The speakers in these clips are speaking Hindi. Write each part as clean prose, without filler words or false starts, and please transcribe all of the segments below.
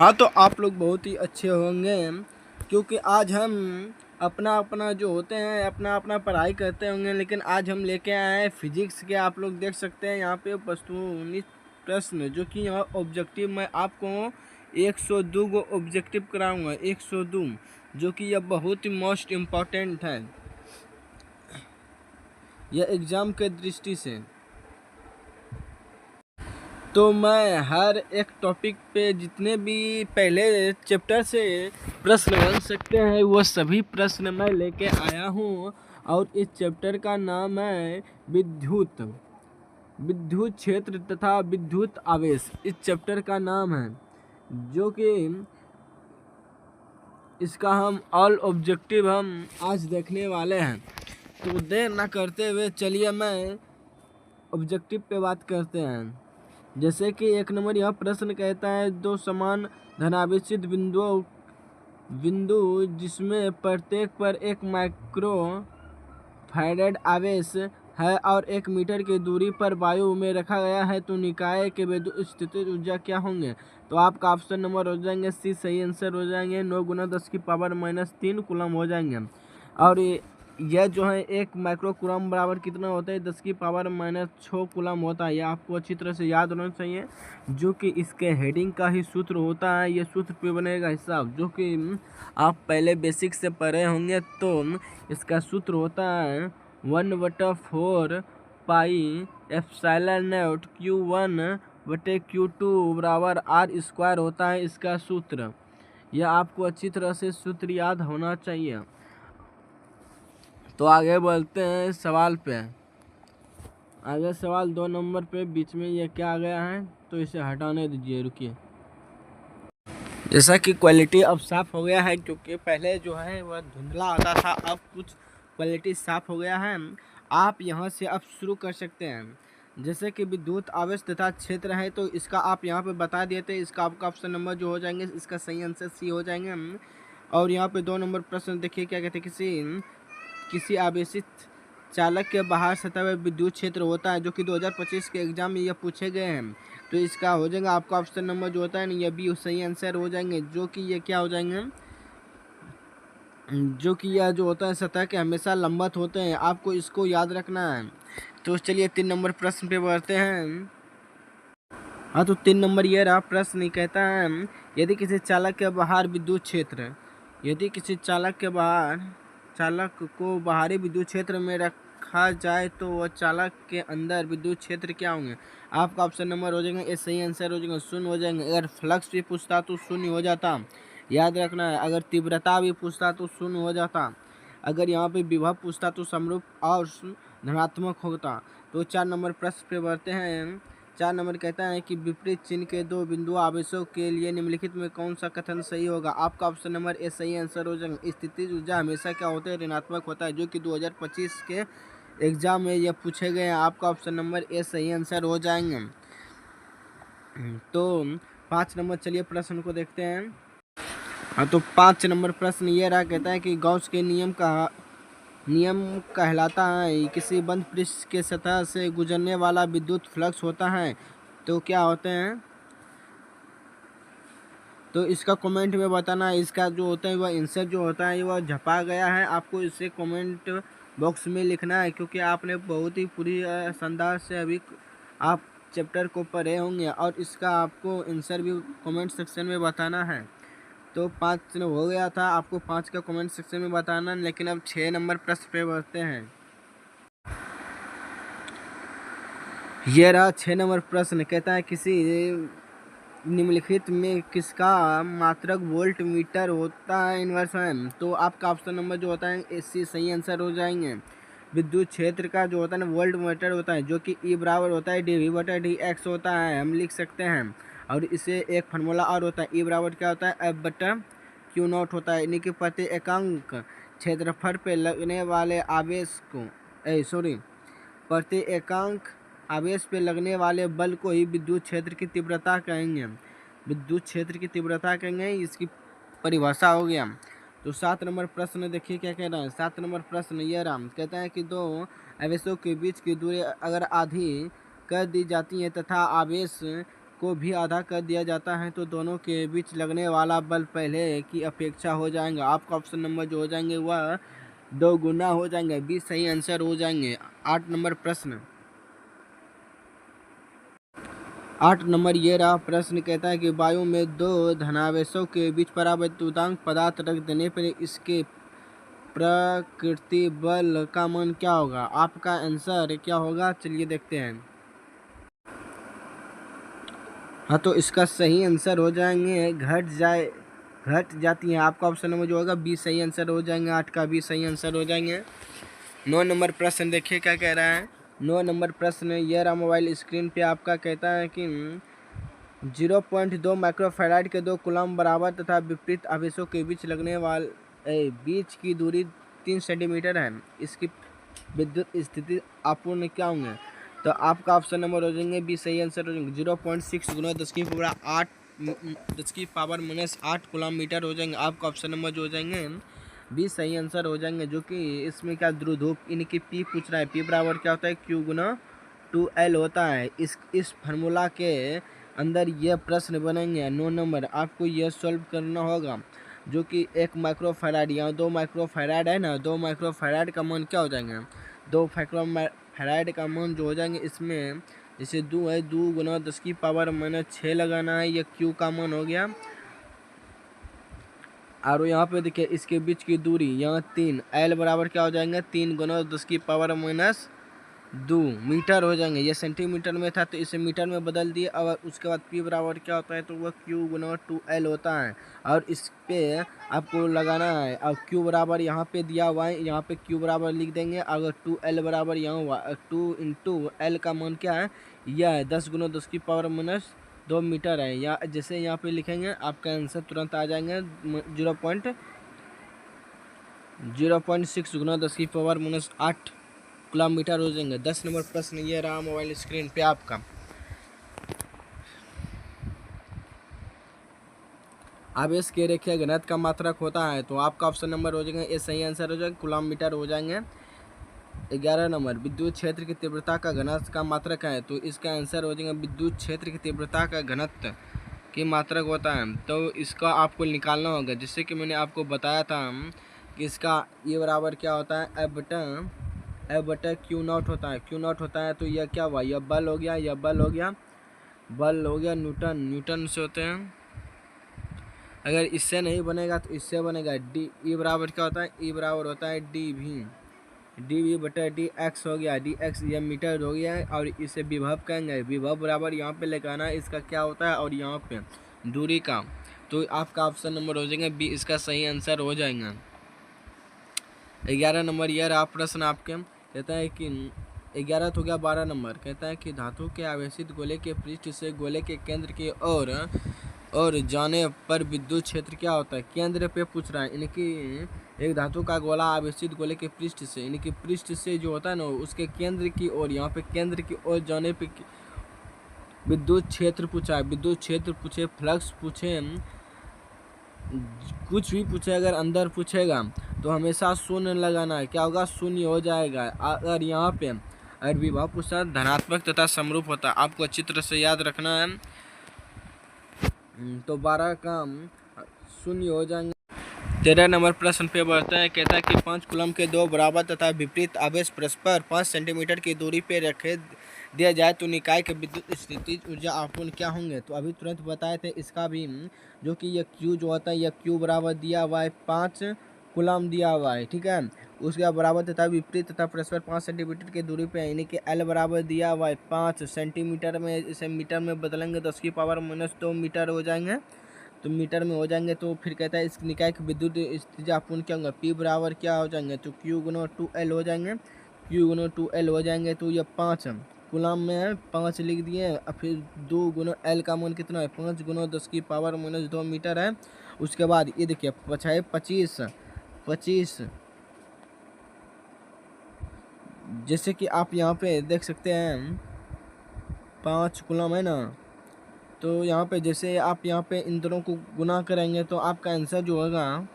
हाँ, तो आप लोग बहुत ही अच्छे होंगे क्योंकि आज हम अपना अपना जो होते हैं अपना अपना पढ़ाई करते होंगे, लेकिन आज हम लेके आए हैं फिजिक्स के। आप लोग देख सकते हैं यहाँ पे वस्तुनिष्ठ प्रश्न, जो कि यहाँ ऑब्जेक्टिव मैं आपको 102 गो ऑब्जेक्टिव कराऊंगा, 102, जो कि यह बहुत ही मोस्ट इम्पॉर्टेंट है यह एग्ज़ाम के दृष्टि से। तो मैं हर एक टॉपिक पे जितने भी पहले चैप्टर से प्रश्न बन सकते हैं वो सभी प्रश्न मैं लेके आया हूँ। और इस चैप्टर का नाम है विद्युत विद्युत क्षेत्र तथा विद्युत आवेश, इस चैप्टर का नाम है, जो कि इसका हम ऑल ऑब्जेक्टिव हम आज देखने वाले हैं। तो देर ना करते हुए चलिए मैं ऑब्जेक्टिव पे बात करते हैं। जैसे कि एक नंबर यह प्रश्न कहता है, दो समान धनावेशित बिंदु जिसमें प्रत्येक पर एक माइक्रो फैराड आवेश है और 1 मीटर की दूरी पर वायु में रखा गया है, तो निकाय के विद्युत स्थितिज ऊर्जा क्या होंगे। तो आपका ऑप्शन नंबर हो जाएंगे सी, सही आंसर हो जाएंगे 9 गुना 10 की पावर -3 कूलम हो जाएंगे। और यह जो है 1 माइक्रो कूलम बराबर कितना होता है, 10 की पावर -6 कूलम होता है। यह आपको अच्छी तरह से याद होना चाहिए, जो कि इसके हेडिंग का ही सूत्र होता है। यह सूत्र पे बनेगा हिसाब, जो कि आप पहले बेसिक से पढ़े होंगे। तो इसका सूत्र होता है 1/4 पाई एप्सिलॉन नॉट Q1 बटे Q2 बराबर R² होता है इसका सूत्र। यह आपको अच्छी तरह से सूत्र याद होना चाहिए। तो आगे बढ़ते हैं सवाल पे। आगे सवाल 2 नंबर पे बीच में ये क्या आ गया है, तो इसे हटाने दीजिए, रुकिए। जैसा कि क्वालिटी अब साफ़ हो गया है, क्योंकि पहले जो है वह धुंधला आता था, अब कुछ क्वालिटी साफ़ हो गया है। आप यहाँ से अब शुरू कर सकते हैं। जैसे कि विद्युत आवेश तथा क्षेत्र है, तो इसका आप यहाँ पे बता दिए थे। इसका आपका ऑप्शन नंबर जो हो जाएंगे, इसका सही आंसर सी हो जाएंगे। और यहाँ पे 2 नंबर प्रश्न देखिए क्या कहते हैं, किसी आवेशित चालक के बाहर सतह में विद्युत क्षेत्र होता है, जो कि 2025 के एग्जाम में यह पूछे गए हैं। तो इसका हो जाएगा आपका ऑप्शन नंबर जो होता है ना, यह भी सही आंसर हो जाएंगे, जो कि ये क्या हो जाएंगे, जो कि यह जो होता है सतह के हमेशा लंबवत होते हैं। आपको इसको याद रखना है। तो चलिए 3 नंबर प्रश्न पे बढ़ते हैं। हाँ, तो 3 नंबर ये रहा प्रश्न, कहता है यदि किसी चालक के बाहर विद्युत क्षेत्र, यदि किसी चालक को बाहरी विद्युत क्षेत्र में रखा जाए, तो वह चालक के अंदर विद्युत क्षेत्र क्या होंगे। आपका ऑप्शन नंबर हो जाएगा, ये सही आंसर हो जाएगा, शून्य हो जाएंगे। अगर फ्लक्स भी पूछता तो शून्य हो जाता, याद रखना है। अगर तीव्रता भी पूछता तो शून्य हो जाता। अगर यहाँ पे विभव पूछता तो समरूप और धनात्मक होता। तो 4 नंबर प्रश्न पे बढ़ते हैं। 4 नंबर कहता है कि विपरीत चिन्ह के दो बिंदु आवेशों के लिए निम्नलिखित में कौन सा कथन सही होगा। आपका ऑप्शन नंबर ए सही आंसर हो जाएगा। स्थितिज ऊर्जा हमेशा क्या होता है, ऋणात्मक होता है, जो कि 2025 के एग्जाम में यह पूछे गए हैं। आपका ऑप्शन नंबर ए सही आंसर हो जाएंगे। तो 5 नंबर चलिए प्रश्न को देखते हैं। हाँ, तो 5 नंबर प्रश्न ये रहा, कहता है कि गॉस के नियम कहलाता है, किसी बंद पृष्ठ के सतह से गुजरने वाला विद्युत फ्लक्स होता है, तो क्या होते हैं। तो इसका कमेंट में बताना। इसका जो होता है वह आंसर जो होता है वह झपा गया है, आपको इसे कमेंट बॉक्स में लिखना है, क्योंकि आपने बहुत ही पूरी शानदार से अभी आप चैप्टर को पढ़े होंगे, और इसका आपको आंसर भी कमेंट सेक्शन में बताना है। तो 5 हो गया था, आपको 5 का कमेंट सेक्शन में बताना। लेकिन अब 6 नंबर प्रश्न पे बढ़ते हैं। यह रहा 6 नंबर प्रश्न, कहता है किसी निम्नलिखित में किसका मात्रक वोल्ट मीटर होता है इन्वर्सन। तो आपका ऑप्शन नंबर जो होता है एसी सही आंसर हो जाएंगे। विद्युत क्षेत्र का जो होता है ना वोल्ट मीटर होता है, जो कि ई बराबर होता है dV/dx होता है, हम लिख सकते हैं। और इसे एक फार्मूला और होता है, ई बराबर क्या होता है F/Q0 होता है, यानी कि प्रति एकांक क्षेत्रफल पे लगने वाले आवेश को प्रति एकांक आवेश पे लगने वाले बल को ही विद्युत क्षेत्र की तीव्रता कहेंगे। विद्युत क्षेत्र की तीव्रता कहेंगे, इसकी परिभाषा हो गया। तो 7 नंबर प्रश्न देखिए क्या कह रहा है। 7 नंबर प्रश्न यह रहा, कहता है कि दो आवेशों के बीच की दूरी अगर आधी कर दी जाती है तथा आवेश को भी आधा कर दिया जाता है तो दोनों के बीच लगने वाला बल पहले की अपेक्षा हो जाएगा। आपका ऑप्शन नंबर जो हो जाएंगे वह 2 गुना हो जाएंगे। 20 सही आंसर हो जाएंगे। 8 नंबर प्रश्न, 8 नंबर ये रहा प्रश्न। कहता है कि वायु में दो धनावेशों के बीच परावैद्युतांक पदार्थ रख देने पर इसके प्रकृति बल का मान क्या होगा? आपका आंसर क्या होगा, चलिए देखते हैं। हाँ, तो इसका सही आंसर हो जाएंगे घट जाती है। आपका ऑप्शन नंबर जो होगा 20 सही आंसर हो जाएंगे। 8 का 20 सही आंसर हो जाएंगे। 9 नंबर प्रश्न देखिए क्या कह रहा है। 9 नंबर प्रश्न ये रहा मोबाइल स्क्रीन पे आपका। कहता है कि 0.2 माइक्रोफैराड के 2 कूलम बराबर तथा विपरीत आवेशों के बीच लगने वाले बीच की दूरी 3 सेंटीमीटर है। इसकी विद्युत स्थिति आपूर्ण क्या होंगे? तो आपका ऑप्शन नंबर हो जाएंगे 20 सही आंसर हो जाएंगे। 0.6 गुना 10 की पावर माइनस 8 कूलम मीटर हो जाएंगे। आपका ऑप्शन नंबर जो हो जाएंगे 20 सही आंसर हो जाएंगे। जो कि इसमें क्या ध्रुव इनकी पी पूछ रहा है। पी बराबर क्या होता है? Q गुना 2L होता है। इस फार्मूला के अंदर यह प्रश्न बनेंगे। 9 नंबर आपको यह सॉल्व करना होगा। जो कि 1 माइक्रोफैराड, यहाँ 2 माइक्रोफैराड है ना, 2 माइक्रोफैराड का मान क्या हो जाएंगे? 2 माइक्रोफैराड का मान जो हो जाएंगे इसमें जैसे 2 है, 2 गुना 10 की पावर माइनस 6 लगाना है। यह Q का मान हो गया। और यहाँ पे देखिए इसके बीच की दूरी यहाँ 3, L बराबर क्या हो जाएंगे? 3 गुना 10 की पावर माइनस 2 मीटर हो जाएंगे। ये सेंटीमीटर में था तो इसे मीटर में बदल दिए। और उसके बाद P बराबर क्या होता है? तो वह Q गुना 2L होता है। और इस पे आपको लगाना है। और Q बराबर यहाँ पे दिया हुआ है, यहाँ पे Q बराबर लिख देंगे। अगर 2L बराबर यहाँ हुआ 2 इंटू L का मान क्या है? यह है 10 गुना 10 की पावर माइनस 2 मीटर है। या जैसे यहाँ पे लिखेंगे आपका आंसर तुरंत आ जाएंगे। 0.6 गुना 10 की पावर माइनस 8 किलोमीटर हो जाएंगे। 10 नंबर प्रश्न ये रहा मोबाइल स्क्रीन पे आपका। आवेश के रेखीय घनत्व का मात्रक होता है। तो आपका ऑप्शन नंबर हो जाएगा ये सही आंसर हो जाएगा, किलोमीटर हो जाएंगे। 11 नंबर विद्युत क्षेत्र की तीव्रता का घनत्व का मात्रक है। तो इसका आंसर हो जाएगा विद्युत क्षेत्र की तीव्रता का घनत्व की मात्रक होता है। तो इसका आपको निकालना होगा। जैसे कि मैंने आपको बताया था कि इसका ये बराबर क्या होता है? F बटा Q नॉट होता है। Q नॉट होता है तो यह क्या हुआ? यह बल हो गया, यह बल हो गया, बल हो गया न्यूटन से होते हैं। अगर इससे नहीं बनेगा तो इससे बनेगा। डी ई बराबर क्या होता है? ई बराबर होता है डी वी बटा डी एक्स हो गया। डी एक्स यह मीटर हो गया है। और इसे विभव कहेंगे। विभव बराबर यहाँ पे लगाना है इसका क्या होता है और यहाँ पे दूरी का। तो आपका ऑप्शन नंबर हो जाएगा बी, इसका सही आंसर हो जाएगा। 11 नंबर यह रहा प्रश्न आपके। कहता है कि 11 हो गया। 12 नंबर कहता है कि धातु के आवेशित गोले के पृष्ठ से गोले के केंद्र की और जाने पर विद्युत क्षेत्र क्या होता है? केंद्र पे पूछ रहा है। इनकी एक धातु का गोला आवेशित गोले के पृष्ठ से, इनकी पृष्ठ से जो होता है ना उसके केंद्र की ओर, यहाँ पे केंद्र की ओर जाने पे विद्युत क्षेत्र पूछा है। विद्युत क्षेत्र पूछे, फ्लक्स पूछे, कुछ भी पूछे, अगर अंदर पूछेगा तो हमेशा शून्य लगाना है। क्या होगा? शून्य हो जाएगा। अगर यहाँ पे अगर विभव पूछा धनात्मक तथा समरूप होता है, आपको अच्छी तरह से याद रखना है। तो 12 का शून्य हो जाएंगे। 13 नंबर प्रश्न पे बढ़ते हैं। कहता है कि 5 कूलम के 2 बराबर तथा विपरीत आवेश परस्पर 5 सेंटीमीटर की दूरी पे रखे दिया जाए तो निकाय के विद्युत स्थितिज ऊर्जा आपूर्ण क्या होंगे? तो अभी तुरंत बताए थे इसका भी। जो कि यह Q जो होता है, यह Q बराबर दिया हुआ है 5 कूलम दिया हुआ है, ठीक है। उसके बराबर तथा विपरीत तथा परस्पर 5 सेंटीमीटर की दूरी पे, यानी कि L बराबर दिया हुआ है 5 सेंटीमीटर में। इसे मीटर में बदलेंगे 10 की पावर माइनस 2 मीटर हो जाएंगे। तो मीटर में हो जाएंगे। तो फिर कहता है इस निकाय की विद्युत स्थिति आपूर्ण क्या होगा? P बराबर क्या हो जाएंगे? तो Q गुना 2L हो जाएंगे। Q गुना 2L हो जाएंगे। तो ये 5 कूलम में है, 5 लिख दिए। और फिर 2 गुना L का मान कितना है? 5 गुना 10 की पावर माइनस 2 मीटर है। उसके बाद ये देखिए 25 जैसे कि आप यहाँ पे देख सकते हैं 5 कूलम है ना। तो यहाँ पे जैसे आप यहाँ पे इन दोनों को गुना करेंगे तो आपका आंसर जो होगा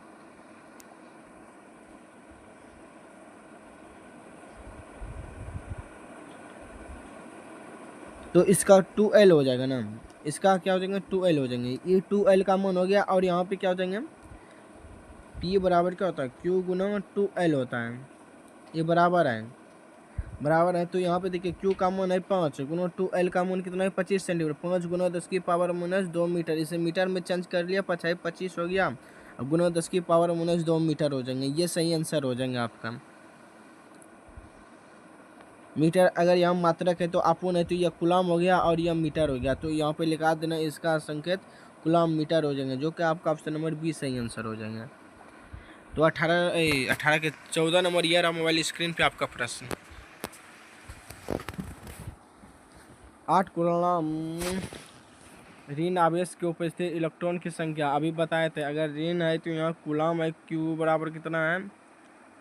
तो इसका 2L हो जाएगा ना, इसका क्या हो जाएंगे 2L हो जाएंगे, ये 2L का मान हो गया। और यहाँ पे क्या हो जाएंगे P बराबर क्या होता है Q गुना 2L होता है, ये बराबर है। तो यहाँ पे देखिए Q का मान है 5 गुना 2L का मान कितना है 25 सेंटीमीटर, 5 गुना 10 की पावर माइनस 2 मीटर, इसे मीटर में चेंज कर लिया, 25 हो गया, अब गुना 10 की पावर माइनस 2 मीटर हो जाएंगे। ये सही आंसर हो जाएंगे आपका। मीटर अगर यहाँ मात्रक है तो आपूर्ण है तो यह कुलाम हो गया और यह मीटर हो गया, तो यहाँ पे लिखा देना इसका संकेत कुलाम मीटर हो जाएंगे, जो कि आपका ऑप्शन नंबर 20 सही आंसर हो जाएंगे। तो 18 के 14 नंबर ये रहा मोबाइल स्क्रीन पे आपका प्रश्न। 8 कूलम ऋण आवेश के उपस्थित इलेक्ट्रॉन की संख्या अभी बताए थे। अगर ऋण है तो यहाँ कूलम है, Q बराबर कितना है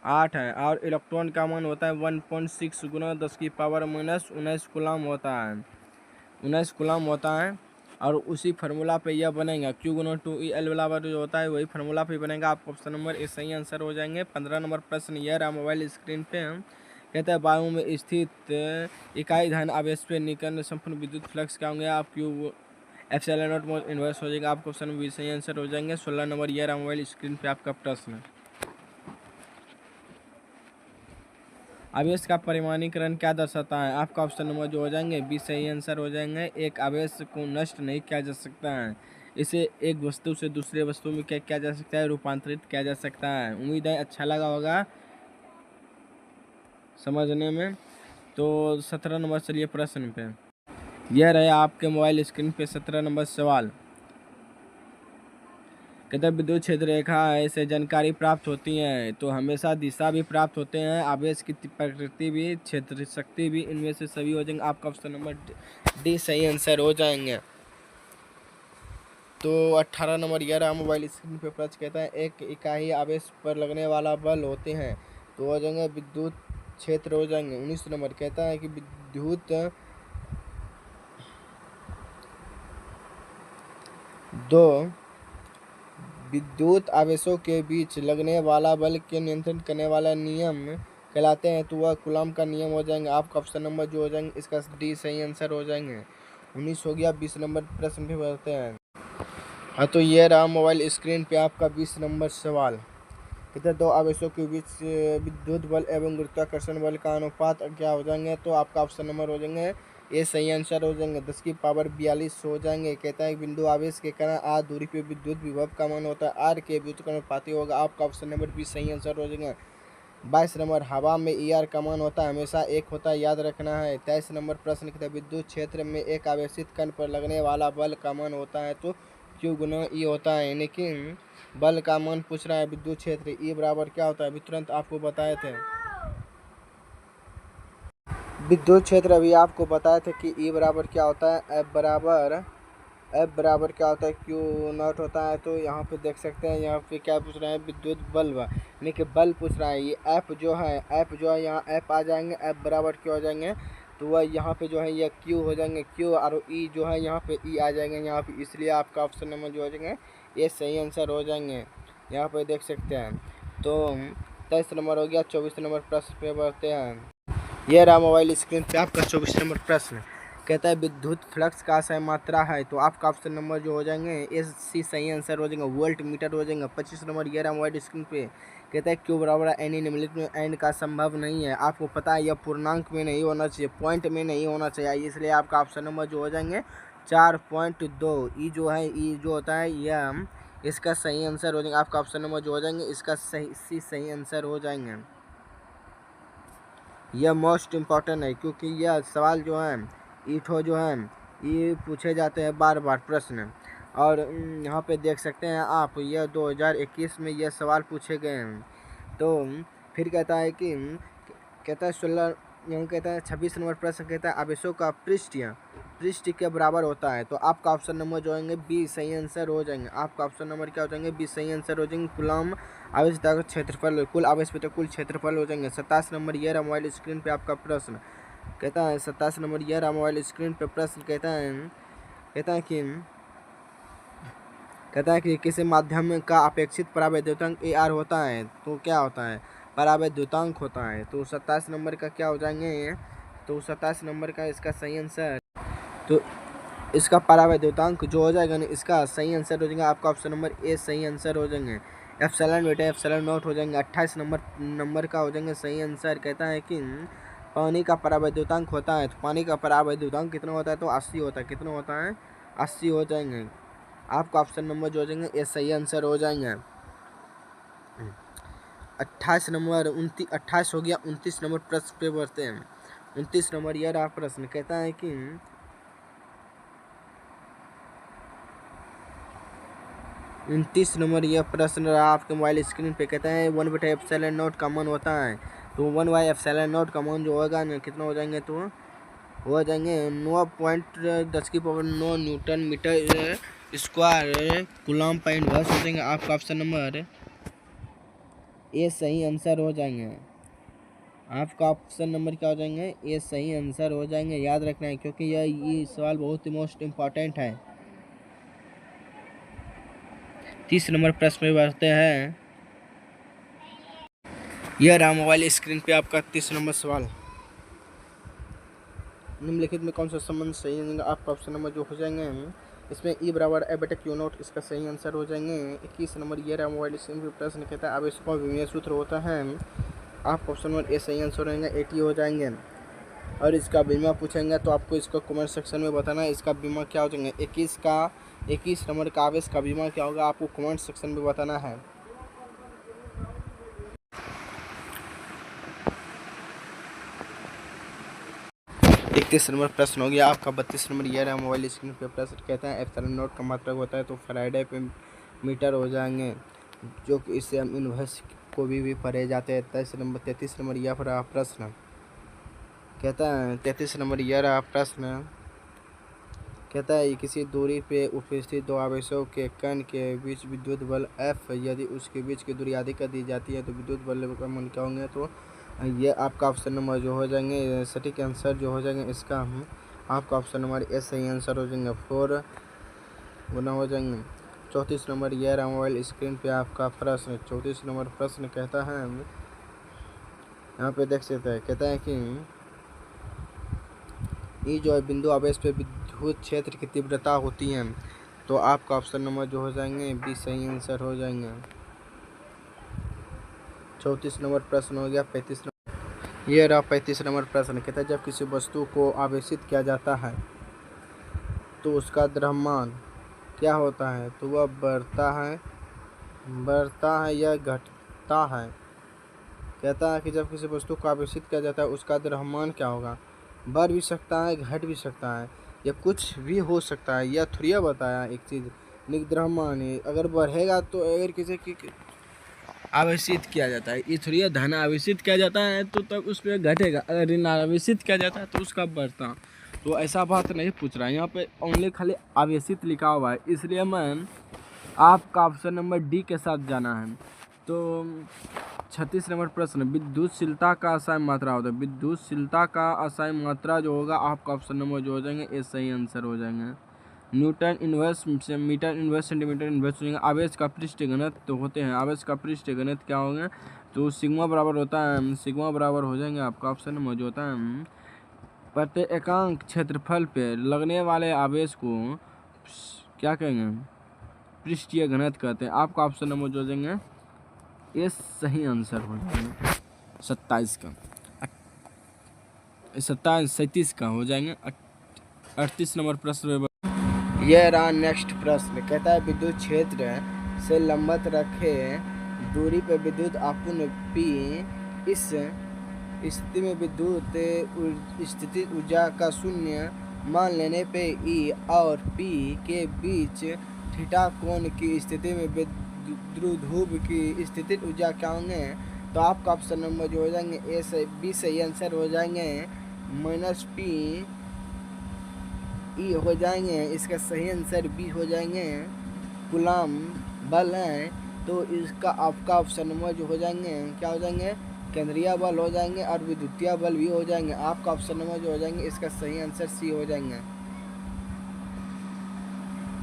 8 है, और इलेक्ट्रॉन का मान होता है 1.6 गुना 10 की पावर माइनस 19 कूलम होता है, 19 कूलम होता है। और उसी फार्मूला पे यह बनेगा Q गुना 2E बराबर जो होता है वही फार्मूला पे बनेगा। आपको ऑप्शन नंबर ए सही आंसर हो जाएंगे। 15 नंबर प्रश्न यह रहा मोबाइल स्क्रीन पे, कहता है वायु में स्थित इकाई धन आवेश पे निकन संपूर्ण विद्युत फ्लक्स क्या होंगे, आप Q epsilon not mole inverse हो जाएगा। आपको ऑप्शन नंबर सही आंसर हो जाएंगे। 16 नंबर यह रहा मोबाइल स्क्रीन पे आपका प्रश्न। आवेश का परिमाणीकरण क्या दर्शाता है, आपका ऑप्शन नंबर जो हो जाएंगे 20 सही आंसर हो जाएंगे। एक आवेश को नष्ट नहीं किया जा सकता है, इसे एक वस्तु से दूसरे वस्तु में क्या किया जा सकता है, रूपांतरित किया जा सकता है। उम्मीद है अच्छा लगा होगा समझने में। तो 17 नंबर चलिए प्रश्न पे, यह रहे आपके मोबाइल स्क्रीन पे 17 नंबर सवाल। कहते हैं विद्युत क्षेत्र रेखा से जानकारी प्राप्त होती है तो हमेशा दिशा भी प्राप्त होते हैं, आवेश की प्रकृति भी, क्षेत्र शक्ति भी, इनमें से सभी हो जाएंगे। आपका ऑप्शन नंबर डी सही आंसर हो जाएंगे। तो 18 नंबर यह रहा मोबाइल स्क्रीन पे प्रश्न, कहता है एक इकाई आवेश पर लगने वाला बल होते हैं तो हो जाएंगे विद्युत क्षेत्र हो जाएंगे। 19 नंबर कहता है कि विद्युत आवेशों के बीच लगने वाला बल के नियंत्रण करने वाला नियम कहलाते हैं तो वह कूलम का नियम हो जाएंगे। आपका ऑप्शन नंबर जो हो जाएंगे इसका डी सही आंसर हो जाएंगे। 19 हो गया। 20 नंबर प्रश्न पे बढ़ते हैं। हाँ, तो ये रहा मोबाइल स्क्रीन पे आपका 20 नंबर सवाल। इधर दो आवेशों के बीच विद्युत बल एवं गुरुत्वाकर्षण बल का अनुपात क्या हो जाएंगे, तो आपका ऑप्शन नंबर हो जाएंगे ये सही आंसर हो जाएंगे। 10 की पावर 42 हो जाएंगे। कहता है बिंदु आवेश के कारण आर दूरी पे विद्युत विभव का मान होता है आर के व्युत्क्रमानुपाती होगा। आपका ऑप्शन नंबर 20 सही आंसर हो जाएंगे। 22 नंबर हवा में ER का मान होता है हमेशा 1 होता है, याद रखना है। 23 नंबर प्रश्न कहता है विद्युत क्षेत्र में एक आवेशित कण पर लगने वाला बल का मान होता है तो Q गुना E होता है, यानी कि बल का मान पूछ रहा है विद्युत क्षेत्र। E बराबर क्या होता है अभी तुरंत आपको बताए थे। विद्युत क्षेत्र अभी आपको बताए थे कि E बराबर क्या होता है, F बराबर क्या होता है Q नॉट होता है। तो यहाँ पे देख सकते हैं यहाँ पे क्या पूछ रहे हैं विद्युत बल्ब, यानी कि बल पूछ रहा है। ये F जो है यहाँ F आ जाएंगे। F बराबर क्या हो जाएंगे, तो वह यहाँ पे जो है ये Q हो जाएंगे Q, और E जो है यहाँ पे E आ जाएंगे यहाँ पे, इसलिए आपका ऑप्शन नंबर जो हो जाएंगे ये सही आंसर हो जाएंगे। यहाँ पे देख सकते हैं। तो 23 नंबर हो गया। 24 नंबर प्रश्न पे बढ़ते हैं। यह रहा मोबाइल स्क्रीन पे आपका 24 नंबर प्रश्न। कहता है विद्युत फ्लक्स का सही मात्रा है, तो आपका ऑप्शन नंबर जो हो जाएंगे SC सही आंसर हो जाएंगे, वोल्ट मीटर हो जाएंगे। 25 नंबर यह रहा मोबाइल स्क्रीन पे। कहता है Q बराबर एनी निम्नलिखित में एंड का संभव नहीं है। आपको पता है यह पूर्णांक में नहीं होना चाहिए, पॉइंट में नहीं होना चाहिए, इसलिए आपका ऑप्शन नंबर जो हो जाएंगे 4.2। ई जो है ई जो होता है यह इसका सही आंसर हो जाएगा। आपका ऑप्शन नंबर जो हो जाएंगे इसका सही आंसर हो जाएंगे। यह मोस्ट इम्पॉर्टेंट है क्योंकि यह सवाल जो है ईठो जो है ये पूछे जाते हैं बार बार प्रश्न। और यहाँ पे देख सकते हैं आप यह 2021 में यह सवाल पूछे गए हैं। तो फिर कहता है कि कहता है 16 यहाँ कहता है 26 नंबर प्रश्न कहता है आवेशों का पृष्ठ के बराबर होता है, तो आपका ऑप्शन नंबर जो होंगे 20 सही आंसर हो जाएंगे। आपका ऑप्शन नंबर क्या हो जाएंगे 20 सही आंसर हो जाएंगे। कूलम आवेश का क्षेत्रफल कुल आवेश पे तो कुल क्षेत्रफल हो जाएंगे। 27 नंबर यह रहा मोबाइल स्क्रीन पे आपका प्रश्न। कहता है 27 नंबर यह रहा मोबाइल स्क्रीन पे प्रश्न। कहता है कि किसी माध्यम का अपेक्षित परावैद्युतांक AR होता है तो क्या होता है, परावैद्युतांक होता है। तो 27 नंबर का क्या हो जाएंगे, तो 27 नंबर का इसका सही आंसर तो इसका परावैद्युतांक जो हो जाएगा ना, इसका सही आंसर हो जाएगा आपका ऑप्शन नंबर ए सही आंसर हो जाएंगे। एप्सिलॉन बेटा एप्सिलॉन नॉट हो जाएंगे। 28 नंबर का हो जाएंगे सही आंसर। कहता है कि पानी का परावैद्युतांक होता है, तो पानी का परावैद्युतांक कितना होता है, तो 80 होता है। कितना होता है, 80 हो जाएंगे। आपका ऑप्शन नंबर जो हो जाएंगे ये सही आंसर हो जाएंगे। 28 नंबर 28 हो गया। 29 नंबर प्रश्न पे बढ़ते हैं। 29 नंबर यह रहा प्रश्न। कहता है कि 29 नंबर यह प्रश्न रहा आपके मोबाइल स्क्रीन पे। कहता है 1/एप्सिलॉन नॉट का मान होता है, तो 1/एप्सिलॉन नॉट का मान जो होगा ना कितना हो जाएंगे, तो हो जाएंगे 9.10⁹ न्यूटन मीटर स्क्वायर कूलम पर इनवर्स हो जाएंगे। आपका ऑप्शन नंबर ये सही आंसर हो जाएंगे। आपका ऑप्शन नंबर क्या हो जाएंगे, ये सही आंसर हो जाएंगे। याद रखना है क्योंकि ये सवाल बहुत ही मोस्ट इम्पॉर्टेंट है। 30 नंबर प्रश्न में बढ़ते हैं। यह रहा मोबाइल स्क्रीन पे आपका 30 नंबर सवाल। निम्नलिखित में कौन सा संबंध सही है, आपका ऑप्शन नंबर जो हो जाएंगे इसमें E बराबर F/Q0 इसका सही आंसर हो जाएंगे। 21 नंबर ये रहा मोबाइल स्क्रीन पे प्रश्न। कहता है आवेशों का विमीय सूत्र होता है। आपका ऑप्शन नंबर ए सही आंसर रहेंगे। 80 हो जाएंगे। और इसका बीमा पूछेंगे तो आपको इसको कमेंट सेक्शन में बताना है इसका बीमा क्या हो जाएंगे। 21 नंबर का आवेश का बीमा क्या होगा, आपको कमेंट सेक्शन में बताना है। इकतीस नंबर प्रश्न हो गया आपका। 32 नंबर यह रहा मोबाइल स्क्रीन पे प्रश्न। कहता है एप्सिलॉन नॉट का मात्रक होता है, तो फैराडे पे मीटर हो जाएंगे, जो कि इससे हम इनवर्स को भी पढ़े जाते हैं। 33 नंबर यह रहा प्रश्न। कहता है 33 नंबर यह रहा प्रश्न। कहता है किसी दूरी पे उपस्थित दो आवेशों के कण के बीच विद्युत बल F यदि उसके बीच की दूरी अधिक कर दी जाती है तो विद्युत बल का मान क्या होंगे, तो ये आपका ऑप्शन नंबर जो हो जाएंगे सटीक आंसर जो हो जाएंगे इसका आपका ऑप्शन नंबर ए सही आंसर हो जाएंगे। 4 गुना हो जाएंगे। 34 नंबर यह रहा मोबाइल स्क्रीन पे आपका प्रश्न। 34 नंबर प्रश्न कहता है, यहाँ पे देख सकते हैं। कहता है कि ये जो है बिंदु आवेश पे विद्युत क्षेत्र की तीव्रता होती है, तो आपका ऑप्शन नंबर जो हो जाएंगे बी सही आंसर हो जाएंगे। 34 नंबर प्रश्न हो गया। 35 नंबर ये रहा 35 नंबर प्रश्न। कहता है जब किसी वस्तु को आवेशित किया जाता है तो उसका द्रव्यमान क्या होता है, तो वह बढ़ता है या घटता है। कहता है कि जब किसी वस्तु को आवेशित किया जाता है उसका द्रव्यमान क्या होगा, बढ़ भी सकता है घट भी सकता है या कुछ भी हो सकता है। यह थोड़ी बताया एक चीज़ द्रव्यमान अगर बढ़ेगा तो अगर किसी की आवेशित किया जाता है, ये थोड़ी धन आवेशित किया जाता है तो तब उस पर घटेगा, अगर ऋण आवेशित किया जाता है तो उसका बढ़ता। तो ऐसा बात नहीं पूछ रहा है, यहाँ पे ओनली खाली आवेशित लिखा हुआ है, इसलिए मैं आपका ऑप्शन नंबर डी के साथ जाना है। तो 36 नंबर प्रश्न। विद्युतशीलता का असाई मात्रा होता है। विद्युतशीलता का असाई मात्रा जो होगा आपका ऑप्शन नंबर जो हो जाएंगे ये सही आंसर हो जाएंगे। Newton inverse metre inverse centimetre inverse हो जाएंगे। आवेश का पृष्ठ घनत्व तो होते हैं, आवेश का पृष्ठ घनत्व क्या होंगे, तो सिग्मा बराबर होता है, सिग्मा बराबर हो जाएंगे। आपका ऑप्शन नंबर जो होता है प्रत्येक एकांक क्षेत्रफल पे लगने वाले आवेश को क्या कहेंगे, पृष्ठीय घनत्व कहते हैं। आपका ऑप्शन नंबर जो हो जाएंगे ये सही आंसर हो जाएंगे। 27 का 37 का हो जाएंगे। 38 नंबर प्रश्न। यह रहा नेक्स्ट प्रश्न। कहता है विद्युत क्षेत्र से लंबवत रखे दूरी पर विद्युत आपूर्ति P इस स्थिति में विद्युत स्थिति ऊर्जा का शून्य मान लेने पे E और P के बीच थीटा कोण की स्थिति में द्विध्रुव की स्थिति ऊर्जा क्या होंगे, तो आपका ऑप्शन नंबर जो हो जाएंगे ए से बी सही आंसर हो जाएंगे। -P ई हो जाएंगे, इसका सही आंसर बी हो जाएंगे। कूलम बल है तो इसका आपका ऑप्शन नंबर जो हो जाएंगे क्या हो जाएंगे, केंद्रीय बल हो जाएंगे और विद्युतीय बल भी हो जाएंगे। आपका ऑप्शन नंबर जो हो जाएंगे इसका सही आंसर सी हो जाएंगे।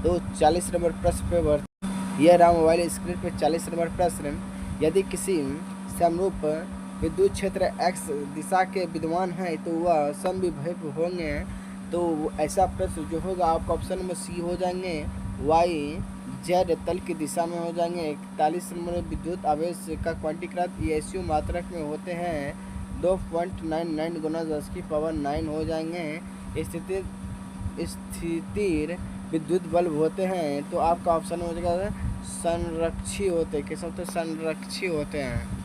तो 40 नंबर प्रश्न पे बढ़ यह रहा मोबाइल स्क्रीन पे 40 नंबर प्रश्न। यदि किसी समरूप विद्युत क्षेत्र x दिशा के विद्यमान है तो वह समविभव होंगे, तो ऐसा प्रश्न जो होगा आपका ऑप्शन नंबर सी हो जाएंगे, वाई जेड तल की दिशा में हो जाएंगे। 41 नंबर में विद्युत आवेश का क्वांटीकृत एसयू मात्रक में होते हैं 2.99 गुना 10⁻9 हो जाएंगे। स्थिर विद्युत बल्ब होते हैं, तो आपका ऑप्शन हो जाएगा संरक्षी होते हैं। कैसे होते हैं? संरक्षी होते हैं।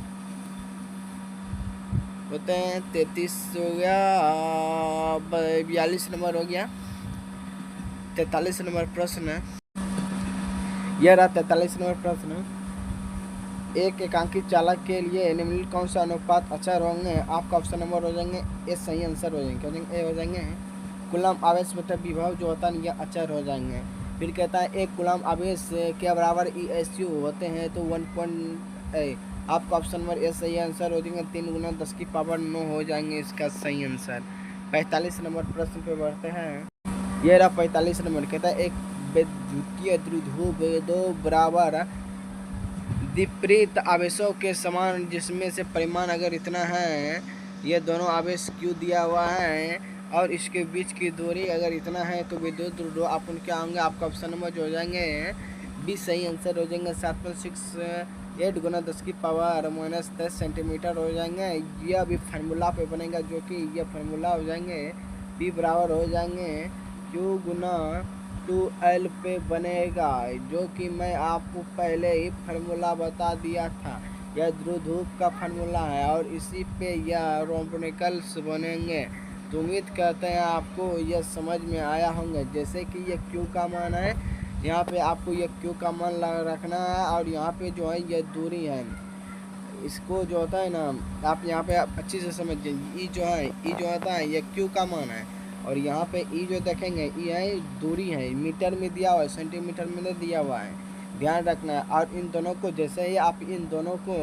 33 हो गया, 42 नंबर हो गया। 43 नंबर प्रश्न, यह रहा 43 नंबर प्रश्न। एक एकांकी चालक के लिए निम्नलिखित कौन सा अनुपात अचर होंगे? आपका ऑप्शन नंबर हो जाएंगे ए सही आंसर हो जाएंगे। क्या हो जाएंगे? ए हो जाएंगे। कूलम्ब आवेश बटा विभव जो होता है ये अचर हो जाएंगे। फिर कहता है एक कूलम्ब आवेश के बराबर ESU होते हैं, तो 1. आपका ऑप्शन नंबर ए सही आंसर हो जाएंगे। 3 गुना 10⁻9 हो जाएंगे इसका सही आंसर। 45 नंबर प्रश्न पे बढ़ते हैं। यह रहा 45 नंबर। कहता है एक विद्युतीय द्विध्रुव दो बराबर विपरीत आवेशों के समान जिसमें से परिमाण अगर इतना है, ये दोनों आवेश क्यू दिया हुआ है और इसके बीच की दूरी अगर इतना है, तो विद्युत द्विध्रुव अपन क्या होंगे? आपका ऑप्शन नंबर जो हो जाएंगे बी सही आंसर हो जाएंगे। 7.68 गुना 10⁻−10 सेंटीमीटर हो जाएंगे। यह अभी फार्मूला पे बनेगा, जो कि यह फार्मूला हो जाएंगे बी बराबर हो जाएंगे क्यू गुना 2L पे बनेगा, जो कि मैं आपको पहले ही फार्मूला बता दिया था। यह द्विध्रुव का फार्मूला है और इसी पे यह रोम्बोनिकल्स बनेंगे। तो उम्मीद करते हैं आपको यह समझ में आया होंगे। जैसे कि यह क्यू का मान है, यहाँ पे आपको यह क्यू का मान रखना है और यहाँ पे जो है यह दूरी है। इसको जो होता है ना, आप यहाँ पे अच्छी से समझिए। ई जो है, ई जो होता है यह क्यू का मान है और यहाँ पे ई जो देखेंगे ई है दूरी है। मीटर में दिया हुआ है, सेंटीमीटर में नहीं दिया हुआ है, ध्यान रखना है। और इन दोनों को जैसे ही आप इन दोनों को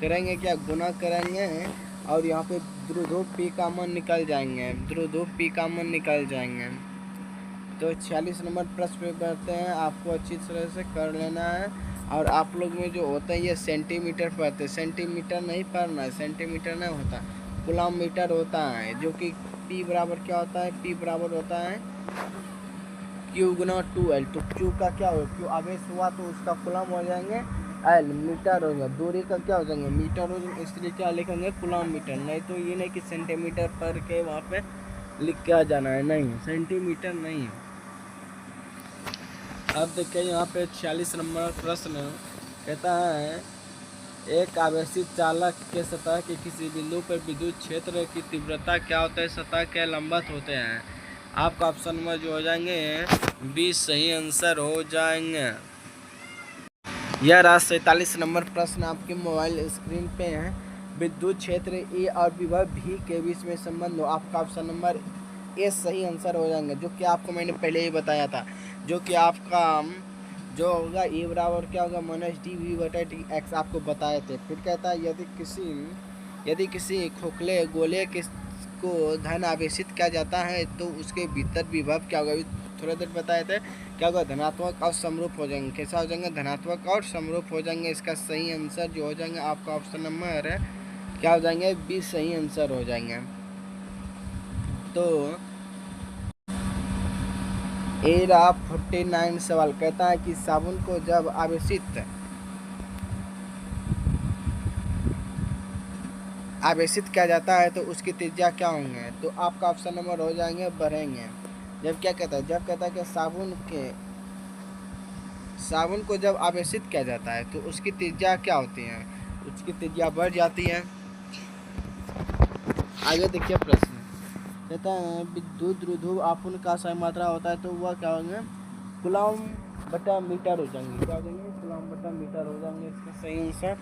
करेंगे क्या, गुना करेंगे और यहाँ पे द्विध्रुव पी का मान निकल जाएंगे, द्विध्रुव पी का मान निकल जाएंगे। तो 46 नंबर प्रश्न पे बढ़ते हैं। आपको अच्छी तरह से कर लेना है। और आप लोग में जो होता है ये सेंटीमीटर पढ़ते हैं, सेंटीमीटर नहीं पढ़ना है, सेंटीमीटर नहीं होता, कूलम्ब मीटर होता है। जो कि P बराबर क्या होता है? P बराबर होता है Q गुना 2L। तो Q का क्या हो? Q आवेश हुआ तो उसका कूलम्ब हो जाएंगे L मीटर हो जाएगा। दूरी का क्या हो जाएंगे? मीटर हो जाएंगे। इसलिए क्या लिखेंगे? Coulomb metre. नहीं तो ये नहीं कि सेंटीमीटर पढ़ के वहाँ पे लिख के आ जाना है, नहीं, सेंटीमीटर नहीं। अब देखिए यहाँ पे 46 नंबर प्रश्न कहता है एक आवेशित चालक के सतह के किसी बिंदु पर विद्युत क्षेत्र की तीव्रता क्या होता है? सतह के लंबवत होते हैं। आपका ऑप्शन नंबर जो हो जाएंगे 20 सही आंसर हो जाएंगे। यह रहा 47 नंबर प्रश्न आपके मोबाइल स्क्रीन पे है। विद्युत क्षेत्र ए और विभव भी के बीच में संबंध हो। आपका ऑप्शन नंबर ए सही आंसर हो जाएंगे, जो कि आपको मैंने पहले ही बताया था। जो कि आपका जो होगा ए बराबर क्या होगा? -dV/dx आपको बताए थे। फिर कहता है यदि किसी खोखले गोले को धन आवेशित किया जाता है, तो उसके भीतर विभव क्या होगा? थोड़ा देर बताए थे क्या होगा? धनात्मक और समरूप हो जाएंगे। कैसा हो जाएंगे? धनात्मक और समरूप हो जाएंगे। इसका सही आंसर जो हो जाएंगे आपका ऑप्शन नंबर क्या हो जाएंगे? बी सही आंसर हो जाएंगे। तो ए रहा 49 सवाल। कहता है कि साबुन को जब आवेशित किया जाता है तो उसकी त्रिज्या क्या होंगे? तो आपका ऑप्शन नंबर हो जाएंगे बढ़ेंगे। जब क्या कहता है? जब कहता है कि साबुन को जब आवेशित किया जाता है तो उसकी त्रिज्या क्या होती है? उसकी त्रिज्या बढ़ जाती है। आगे देखिए प्रश्न कहता है विद्युत द्विध्रुव आपूर्ण का सही मात्रा होता है, तो वह क्या होंगे? कूलम्ब बटा मीटर हो जाएंगे। क्या हो जाएंगे? कूलम्ब बटा मीटर हो जाएंगे। इसका सही आंसर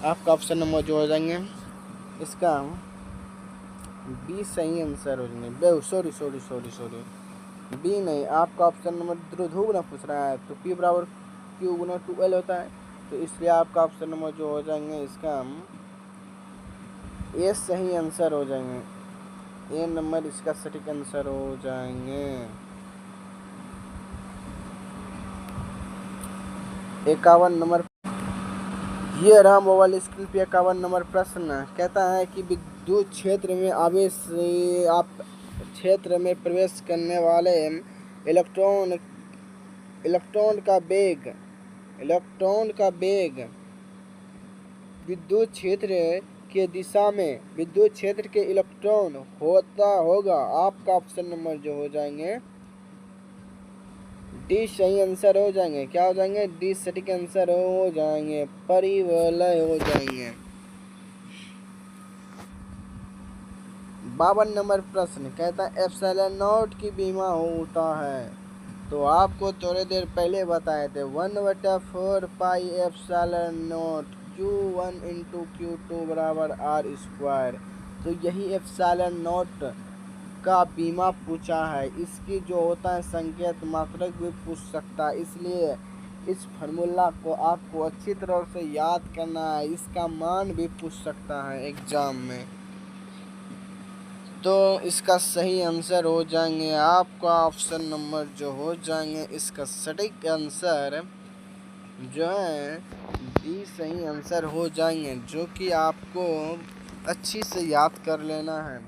आपका ऑप्शन नंबर जो हो जाएंगे इसका बी सही आंसर हो जाएंगे। सॉरी बी नहीं, आपका ऑप्शन नंबर द्विध्रुव ना पूछ रहा है। तो P बराबर Q गुना 2L होता है, तो इसलिए आपका ऑप्शन नंबर जो हो जाएंगे इसका ए सही आंसर हो जाएंगे। ए नंबर इसका सटीक आंसर हो जाएंगे। 51 नंबर ये रहा मोबाइल स्क्रीन पे 51 नंबर प्रश्न। कहता है कि विद्युत क्षेत्र में आवेश आप क्षेत्र में प्रवेश करने वाले इलेक्ट्रॉन का वेग विद्युत क्षेत्र के दिशा में विद्युत क्षेत्र के इलेक्ट्रॉन होगा। आपका ऑप्शन नंबर जो हो जाएंगे डी सही आंसर हो जाएंगे। क्या हो जाएंगे? डी सटीक आंसर हो जाएंगे, परिवलय हो जाएंगे। 52 नंबर प्रश्न कहता है एप्सिलॉन नॉट की बीमा होता है। तो आपको थोड़ी देर पहले बताए थे 1/4 pi epsilon not Q1 × Q2 बराबर R²। तो यही एप्सिलॉन नॉट का बीमा पूछा है। इसकी जो होता है संकेत मात्रक भी पूछ सकता है, इसलिए इस फार्मूला को आपको अच्छी तरह से याद करना है। इसका मान भी पूछ सकता है एग्जाम में। तो इसका सही आंसर हो जाएंगे आपका ऑप्शन नंबर जो हो जाएंगे इसका सटीक आंसर जो है डी सही आंसर हो जाएंगे, जो कि आपको अच्छी से याद कर लेना है।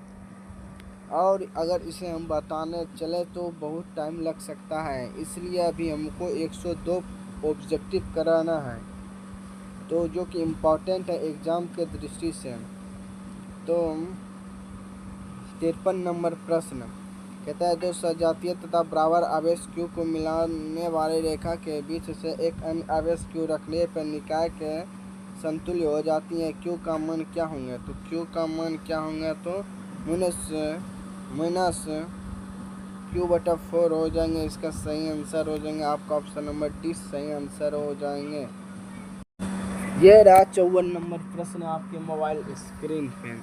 और अगर इसे हम बताने चले तो बहुत टाइम लग सकता है, इसलिए अभी हमको 102 ऑब्जेक्टिव कराना है, तो जो कि इम्पोर्टेंट है एग्ज़ाम के दृष्टि से। तो 53 नंबर प्रश्न कहता है दो सजातीय तथा बराबर आवेश Q को मिलाने वाली रेखा के बीच से एक अन्य आवेश Q रखने पर निकाय के समतुल्य हो जाती है। Q का मान क्या होंगे? तो Q का मान क्या होंगे? तो माइनस Q/4 हो जाएंगे। इसका सही आंसर हो जाएंगे आपका ऑप्शन नंबर डी सही आंसर हो जाएंगे। ये रहा 54 नंबर प्रश्न आपके मोबाइल स्क्रीन पे।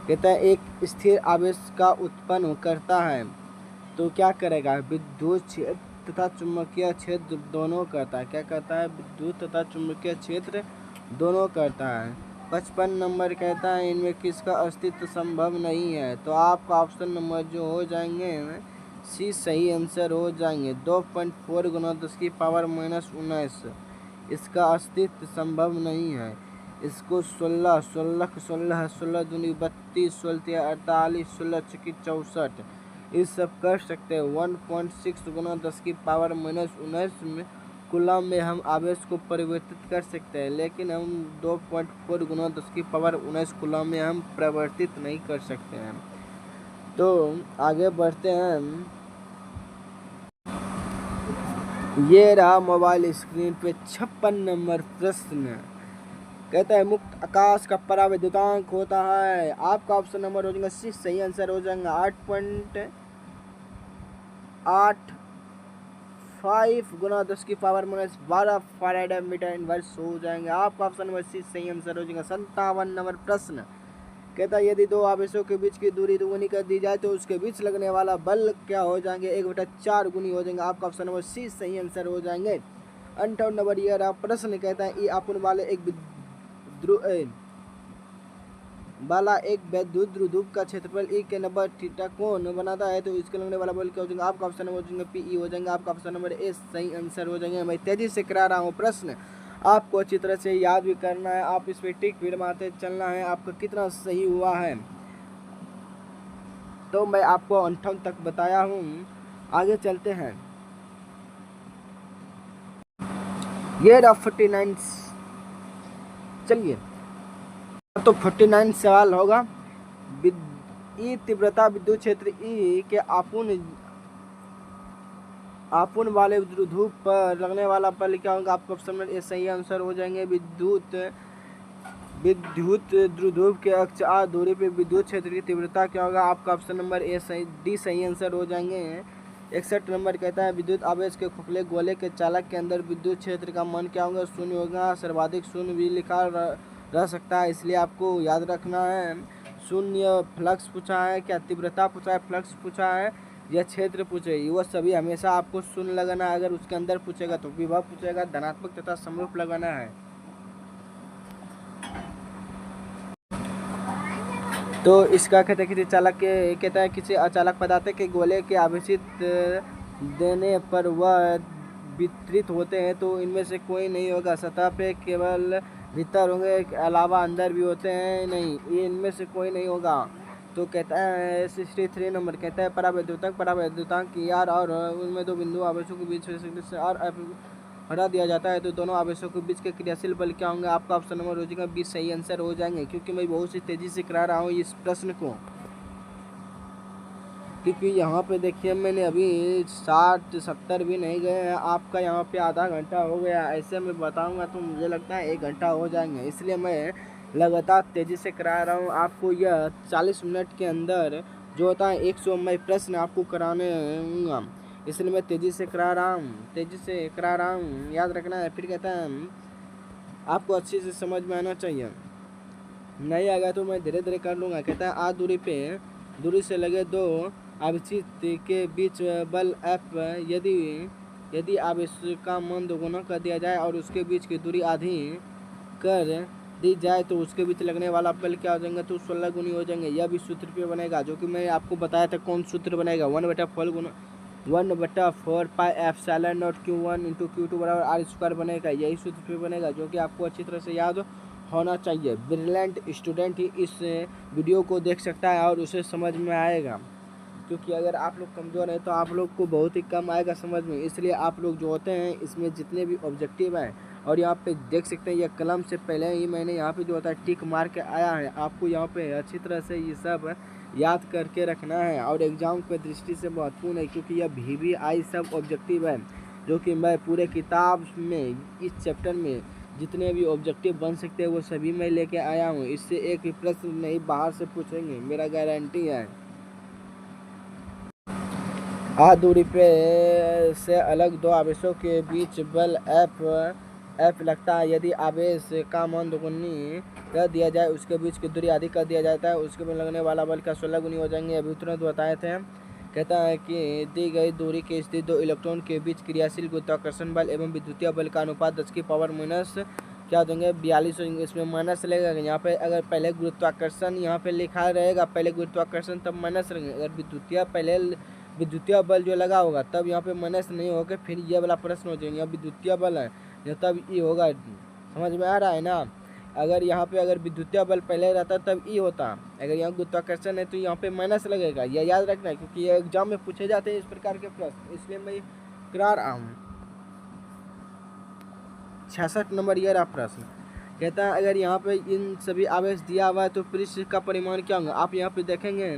कहता है एक स्थिर आवेश का उत्पन्न करता है तो क्या करेगा? विद्युत क्षेत्र तथा चुंबकीय क्षेत्र दोनों करता है। क्या करता है? विद्युत तथा चुंबकीय क्षेत्र दोनों करता है। 55 नंबर कहता है इनमें किसका अस्तित्व संभव नहीं है। तो आपका ऑप्शन नंबर जो हो जाएंगे सी सही आंसर हो जाएंगे। 2.4 × 10⁻⁻⁹ इसका अस्तित्व संभव नहीं है। इसको 16 16 दूनी 32 16 48 16 चौकी 64 ये सब कर सकते हैं। 1.6 × 10⁻⁻⁹ में कूलम में हम आवेश को परिवर्तित कर सकते हैं, लेकिन हम 2.4 × 10⁻⁹ कूलम में हम परिवर्तित नहीं कर सकते हैं। तो आगे बढ़ते हैं। ये रहा मोबाइल स्क्रीन पे 56 नंबर प्रश्न कहता है मुक्त आकाश का परावैद्युतांक होता है। आपका ऑप्शन नंबर हो जाएगा सी सही आंसर हो जाएगा। 8.85 × 10⁻12 फैराड मीटर इनवर्स हो जाएंगे। आपका ऑप्शन नंबर सी सही आंसर हो जाएगा। 57 नंबर प्रश्न कहता है यदि दो आवेशों के बीच की दूरी दुगुनी कर दी जाए तो उसके बीच लगने वाला बल क्या हो जाएंगे? 1/4 गुनी हो जाएंगे। आपका ऑप्शन नंबर सी सही आंसर हो जाएंगे। 58 नंबर ये रहा प्रश्न कहता है आपूर्ण वाले एक विद्युत द्विध्रुव का क्षेत्रफल E के 90 थीटा कोण बनाता है तो इसके लगने वाला बल क्या हो जाएगा? आपका ऑप्शन नंबर हो जाएगा PE हो जाएंगे। आपका ऑप्शन नंबर ए सही आंसर हो जाएंगे। मैं तेजी से करा रहा हूँ प्रश्न, आपको अच्छी तरह से याद भी करना है। आप इस पे टिक भी मारते चलना है आपका कितना सही हुआ है। तो मैं आपको 58 तक बताया हूँ। आगे चलते हैं। ये रहा 49। चलिए तो 49 सवाल होगा। ई तीव्रता विद्युत क्षेत्र ई के आपूर्ण वाले द्विध्रुव पर लगने वाला बल क्या होगा? आपको ऑप्शन में ए सही आंसर हो जाएंगे। विद्युत द्विध्रुव के अक्ष आ दूरी पे विद्युत क्षेत्र की तीव्रता क्या होगा? आपका ऑप्शन नंबर ए सही डी सही आंसर हो जाएंगे। 61 नंबर कहता है विद्युत आवेश के खोखले गोले के चालक के अंदर विद्युत क्षेत्र का मान क्या होगा? शून्य होगा। सर्वाधिक शून्य भी लिखा रह सकता है, इसलिए आपको याद रखना है। शून्य फ्लक्स पूछा है, क्या तीव्रता पूछा है, फ्लक्स पूछा है या क्षेत्र पूछे, वह सभी हमेशा आपको शून्य लगाना है। अगर उसके अंदर पूछेगा तो विभव पूछेगा, धनात्मक तथा समरूप लगाना है। तो इसका कहते हैं किसी चालक के कहता है किसी अचालक पदार्थ के गोले के आवेशित देने पर वह वितरित होते हैं तो इनमें से कोई नहीं होगा। सतह पे केवल भीतर होंगे के अलावा अंदर भी होते हैं नहीं, ये इनमें से कोई नहीं होगा। तो कहता है 63 नंबर, कहता है परावैद्युतांक यार और उनमें दो बिंदु आवेशों के बीच से और हटा दिया जाता है तो दोनों आवेशों के बीच के क्रियाशील बल क्या होंगे। आपका ऑप्शन नंबर हो जाएगा 20 सही आंसर हो जाएंगे। क्योंकि मैं बहुत सी तेजी से करा रहा हूँ इस प्रश्न को, क्योंकि यहाँ पे देखिए मैंने अभी 60-70 भी नहीं गए हैं, आपका यहाँ पे आधा घंटा हो गया। ऐसे मैं बताऊँगा तो मुझे लगता है 1 घंटा हो जाएंगे, इसलिए मैं लगातार तेज़ी से करा रहा हूँ आपको। यह 40 मिनट के अंदर जो होता है 100 मैं प्रश्न आपको कराने हूँगा, इसलिए मैं तेज़ी से करा रहा हूँ, याद रखना है। फिर कहता है आपको अच्छे से समझ में आना चाहिए, नहीं आएगा तो मैं धीरे धीरे कर लूँगा। कहता है आ दूरी से लगे दो आवेशित के बीच बल F यदि आवेश का मान दोगुना कर दिया जाए और उसके बीच की दूरी आधी कर दी जाए तो उसके बीच लगने वाला बल क्या हो जाएगा, तो 16 गुनी हो जाएंगे। यह भी सूत्र पे बनेगा, जो कि मैं आपको बताया था कौन सूत्र बनेगा। 1/4 pi epsilon not Q1 × Q2 बराबर R² बनेगा। यही सूत्र पे बनेगा, जो कि आपको अच्छी तरह से याद होना चाहिए। ब्रिलियंट स्टूडेंट ही इस वीडियो को देख सकता है और उसे समझ में आएगा, क्योंकि अगर आप लोग कमज़ोर हैं तो आप लोग को बहुत ही कम आएगा समझ में। इसलिए आप लोग जो होते हैं इसमें जितने भी ऑब्जेक्टिव हैं, और यहाँ पे देख सकते हैं यह कलम से पहले ही मैंने यहाँ पे जो होता है टिक मार के आया है। आपको यहाँ पे अच्छी तरह से ये सब याद करके रखना है और एग्ज़ाम के दृष्टि से महत्वपूर्ण है, क्योंकि यह VVI सब ऑब्जेक्टिव है, जो कि मैं पूरे किताब में इस चैप्टर में जितने भी ऑब्जेक्टिव बन सकते हैं वो सभी मैं लेके आया हूँ। इससे एक भी प्रश्न नहीं बाहर से पूछेंगे, मेरा गारंटी है। दूरी पे से अलग दो आवेशों के बीच बल F लगता है। यदि आवेश का मान दोगुनी कर दिया जाए, उसके बीच की दूरी आधी कर दिया जाता है, उसके में लगने वाला बल का 16 गुनी हो जाएंगे। अभी तुरंत बताए थे। कहता है कि दी गई दूरी के स्थित दो इलेक्ट्रॉन के बीच क्रियाशील गुरुत्वाकर्षण बल एवं विद्युतीय बल का अनुपात 10⁻⁻⁻ क्या देंगे 42 होंगे। इसमें माइनस लगेगा। यहाँ पे अगर पहले गुरुत्वाकर्षण यहाँ पे लिखा रहेगा, पहले गुरुत्वाकर्षण तब माइनस लगेगा। अगर विद्युतीय बल जो लगा होगा तब यहाँ पे माइनस नहीं होगा, फिर ये वाला प्रश्न हो जाएगा। यहाँ विद्युतीय बल है तब ई होगा। समझ में आ रहा है ना। अगर यहाँ पे अगर विद्युतीय बल पहले रहता तब ई होता, अगर यहाँ गुरुत्वाकर्षण है तो यहाँ पे माइनस लगेगा। यह याद रखना है, क्योंकि ये एग्जाम में पूछे जाते हैं इस प्रकार के प्रश्न, इसलिए मैं करा रहा हूँ। 66 नंबर ये रहा प्रश्न। कहता है अगर यहाँ पे इन सभी आवेश दिया हुआ है तो पृष्ठ का परिमाण क्या होगा। आप यहाँ पे देखेंगे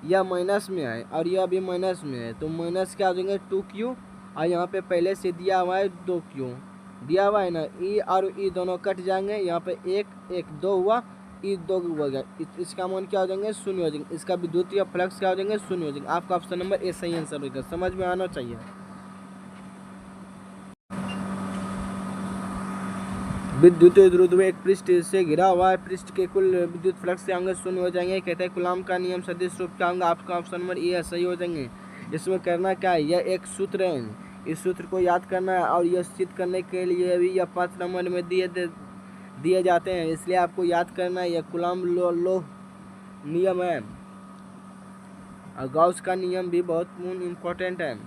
यह माइनस में है और यह भी माइनस में है, तो माइनस क्या हो जाएंगे 2Q, और यहाँ पे पहले से दिया हुआ है 2Q दिया हुआ है ना। ई और ई दोनों कट जाएंगे, यहाँ पे 1 हुआ, ई 2 हो गया। इसका मान क्या हो जाएंगे 0 हो जाएंगे। इसका विद्युतीय फ्लक्स क्या हो जाएंगे 0 हो जाएंगे। आपका ऑप्शन नंबर ए सही आंसर होगा, समझ में आना चाहिए। विद्युत ध्रुव एक पृष्ठ से घिरा हुआ है, पृष्ठ के कुल विद्युत फ्लक्स से होंगे 0 हो जाएंगे। कहते हैं कूलॉम का नियम सदिश रूप क्या होगा। आपका ऑप्शन नंबर ए सही हो जाएंगे। इसमें करना क्या है, यह एक सूत्र है, इस सूत्र को याद करना है और यह सिद्ध करने के लिए भी यह 5 नंबर में दिए जाते हैं, इसलिए आपको याद करना है। यह कूलॉम लो नियम है और गॉस का नियम भी बहुत इम्पोर्टेंट है।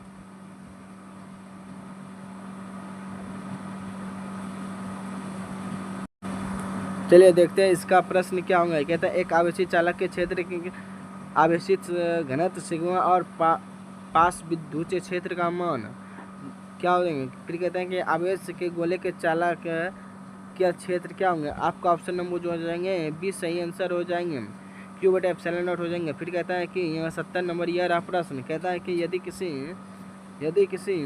चलिए देखते हैं इसका प्रश्न क्या होगा। कहता है एक आवेशित चालक के क्षेत्र के आवेशित घनत्व सिग्मा और पास विद्युतीय क्षेत्र का मान क्या हो जाएंगे। फिर कहते हैं कि आवेश के गोले के चालक के क्षेत्र क्या होंगे। आपका ऑप्शन नंबर जो हो जाएंगे 20 सही आंसर हो जाएंगे। Q/ε0 हो जाएंगे। फिर कहता है कि यहाँ 70 नंबर यह रहा प्रश्न। कहता है कि यदि किसी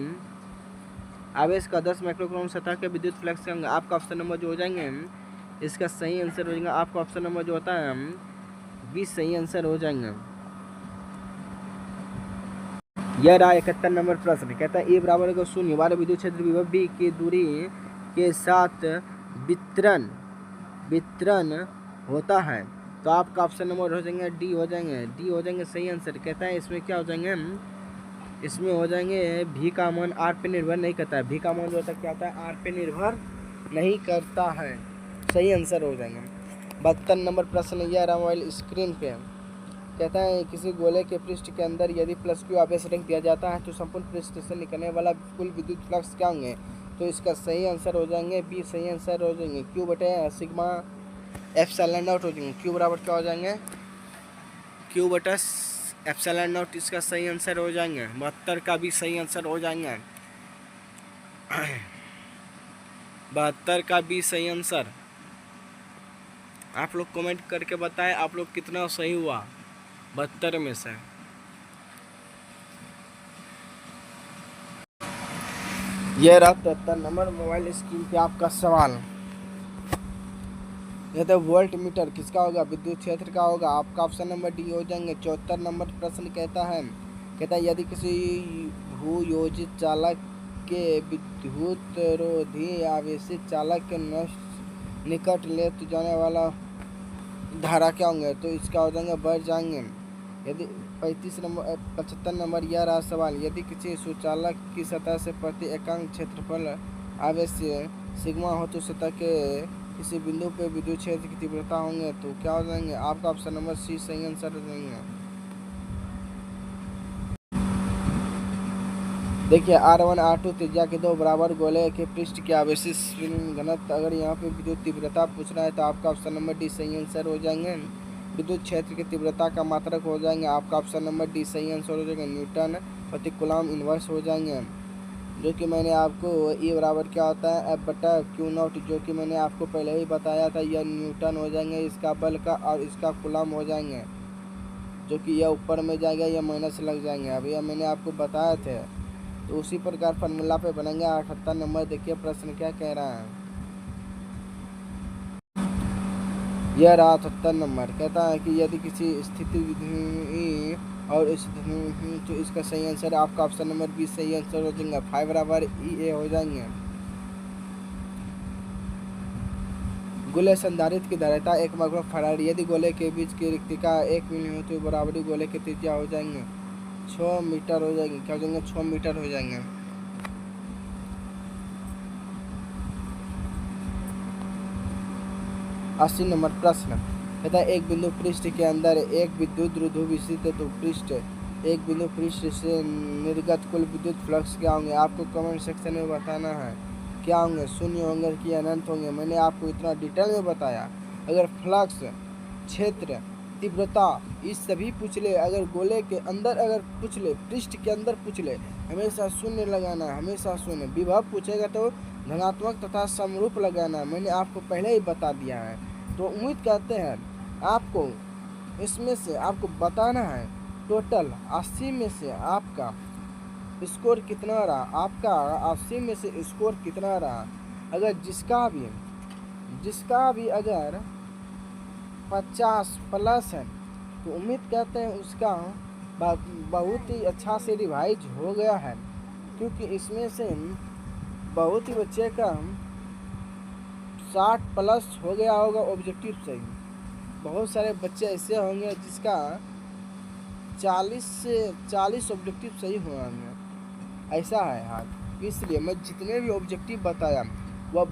आवेश का 10 माइक्रोकूलम सतह के विद्युत फ्लक्स क्या होंगे। आपका ऑप्शन नंबर जो हो जाएंगे इसका सही आंसर हो जाएगा। आपका ऑप्शन नंबर जो होता है 20 सही आंसर हो जाएंगे। यह रहा 71 नंबर प्रश्न। कहता है ए बराबर को 0 वाले विद्युत क्षेत्र विभव B की दूरी के साथ वितरण होता है, तो आपका ऑप्शन नंबर हो जाएंगे डी हो जाएंगे सही आंसर। कहता है इसमें क्या हो जाएंगे, इसमें हो जाएंगे भी का मान आर पे निर्भर नहीं करता है। भी का मान जो होता है क्या होता है आर पे निर्भर नहीं करता है, सही आंसर हो जाएंगे। 72 नंबर प्रश्न यह रहा मोबाइल स्क्रीन पे। कहता है किसी गोले के पृष्ठ के अंदर यदि +Q आवेश रख दिया जाता है तो संपूर्ण पृष्ठ से निकलने वाला कुल विद्युत फ्लक्स क्या होंगे। तो इसका सही आंसर हो जाएंगे बी सही आंसर हो जाएंगे। क्यू बटे सिग्मा एप्सिलॉन नॉट हो जाएंगे। क्यू बराबर क्या हो जाएंगे, क्यू बटा एप्सिलॉन नॉट इसका सही आंसर हो जाएंगे। 72 का भी सही आंसर हो जाएंगे। 72 का भी सही आंसर। आप लोग कमेंट करके बताएं आप लोग कितना सही हुआ 72 में से। ये रहा 73 नंबर मोबाइल स्क्रीन पे आपका सवाल। यह तो वोल्ट मीटर किसका होगा, विद्युत क्षेत्र का होगा। आपका ऑप्शन नंबर डी हो जाएंगे। 74 नंबर प्रश्न कहता है यदि किसी भूयोजित चालक के विद्युत रोधी आवेशित चालक के निकट ले तो जाने वाला धारा क्या होंगे, तो इसका हो जाएंगे बढ़ जाएंगे। यदि 75 नंबर यह रहा सवाल। यदि किसी सुचालक की सतह से प्रति एकांक क्षेत्रफल आवेश सिग्मा हो तो सतह के किसी बिंदु पे विद्युत क्षेत्र की तीव्रता होंगे, तो क्या हो जाएंगे। आपका ऑप्शन नंबर सी सही आंसर हो जाएंगे। देखिए R1 R2 त्रिज्या के दो बराबर गोले के पृष्ठ के आवेशित घनत्व। अगर यहाँ पे विद्युत तीव्रता पूछ रहा है तो आपका ऑप्शन नंबर डी सही आंसर हो जाएंगे। विद्युत क्षेत्र की तीव्रता का मात्रक हो जाएंगे। आपका ऑप्शन नंबर डी सही आंसर हो जाएगा। न्यूटन प्रति कूलम इनवर्स हो जाएंगे। जो कि मैंने आपको E बराबर क्या होता है F बटा क्यू नॉट, जो कि मैंने आपको पहले ही बताया था। यह न्यूटन हो जाएंगे इसका बल का, और इसका कूलम हो जाएंगे। जो कि यह ऊपर में जाएगा, यह माइनस लग जाएंगे। अभी यह मैंने आपको बताया थे। तो उसी प्रकार फार्मूला पे बनेंगे। 78 नंबर देखिए प्रश्न क्या कह रहा है। यह रहा 78 नंबर। कहता है कि यदि किसी स्थिति और तो इसका सही आंसर आपका ऑप्शन नंबर बी सही आंसर हो जाएगा। 5 बराबर E A हो जाएंगे। गोले संधारित्र की धारिता 1 माइक्रोफैराड। यदि गोले के बीच की रिक्तिका 1 मिली हो तो बराबरी गोले की त्रिज्या हो जाएंगे 6 मीटर हो जाएंगे। क्या हो जाएंगे 6 मीटर हो जाएंगे। 80 नंबर प्रश्न कहता है एक बिंदु पृष्ठ के अंदर एक विद्युत द्विध्रुव स्थित है, तो पृष्ठ एक बिंदु पृष्ठ से निर्गत कुल विद्युत फ्लक्स क्या होंगे। आपको कमेंट सेक्शन में बताना है क्या होंगे, शून्य होंगे कि अनंत होंगे। मैंने आपको इतना डिटेल में बताया। अगर फ्लक्स, क्षेत्र, तीव्रता इस सभी पूछ ले, अगर गोले के अंदर अगर पूछ ले, पृष्ठ के अंदर पूछ ले, हमेशा शून्य लगाना है, हमेशा शून्य। विभव पूछेगा तो धनात्मक तथा समरूप लगाना है, मैंने आपको पहले ही बता दिया है। तो उम्मीद करते हैं आपको इसमें से आपको बताना है टोटल 80 में से आपका स्कोर कितना रहा। आपका 80 में से स्कोर कितना रहा। अगर जिसका भी अगर 50 प्लस है तो उम्मीद करते हैं उसका बहुत ही अच्छा से रिवाइज हो गया है, क्योंकि इसमें से बहुत ही बच्चे का 60 प्लस हो गया होगा ऑब्जेक्टिव से। बहुत सारे बच्चे ऐसे होंगे जिसका 40 से 40 ऑब्जेक्टिव सही होंगे, ऐसा है हाल। इसलिए मैं जितने भी ऑब्जेक्टिव बताया वह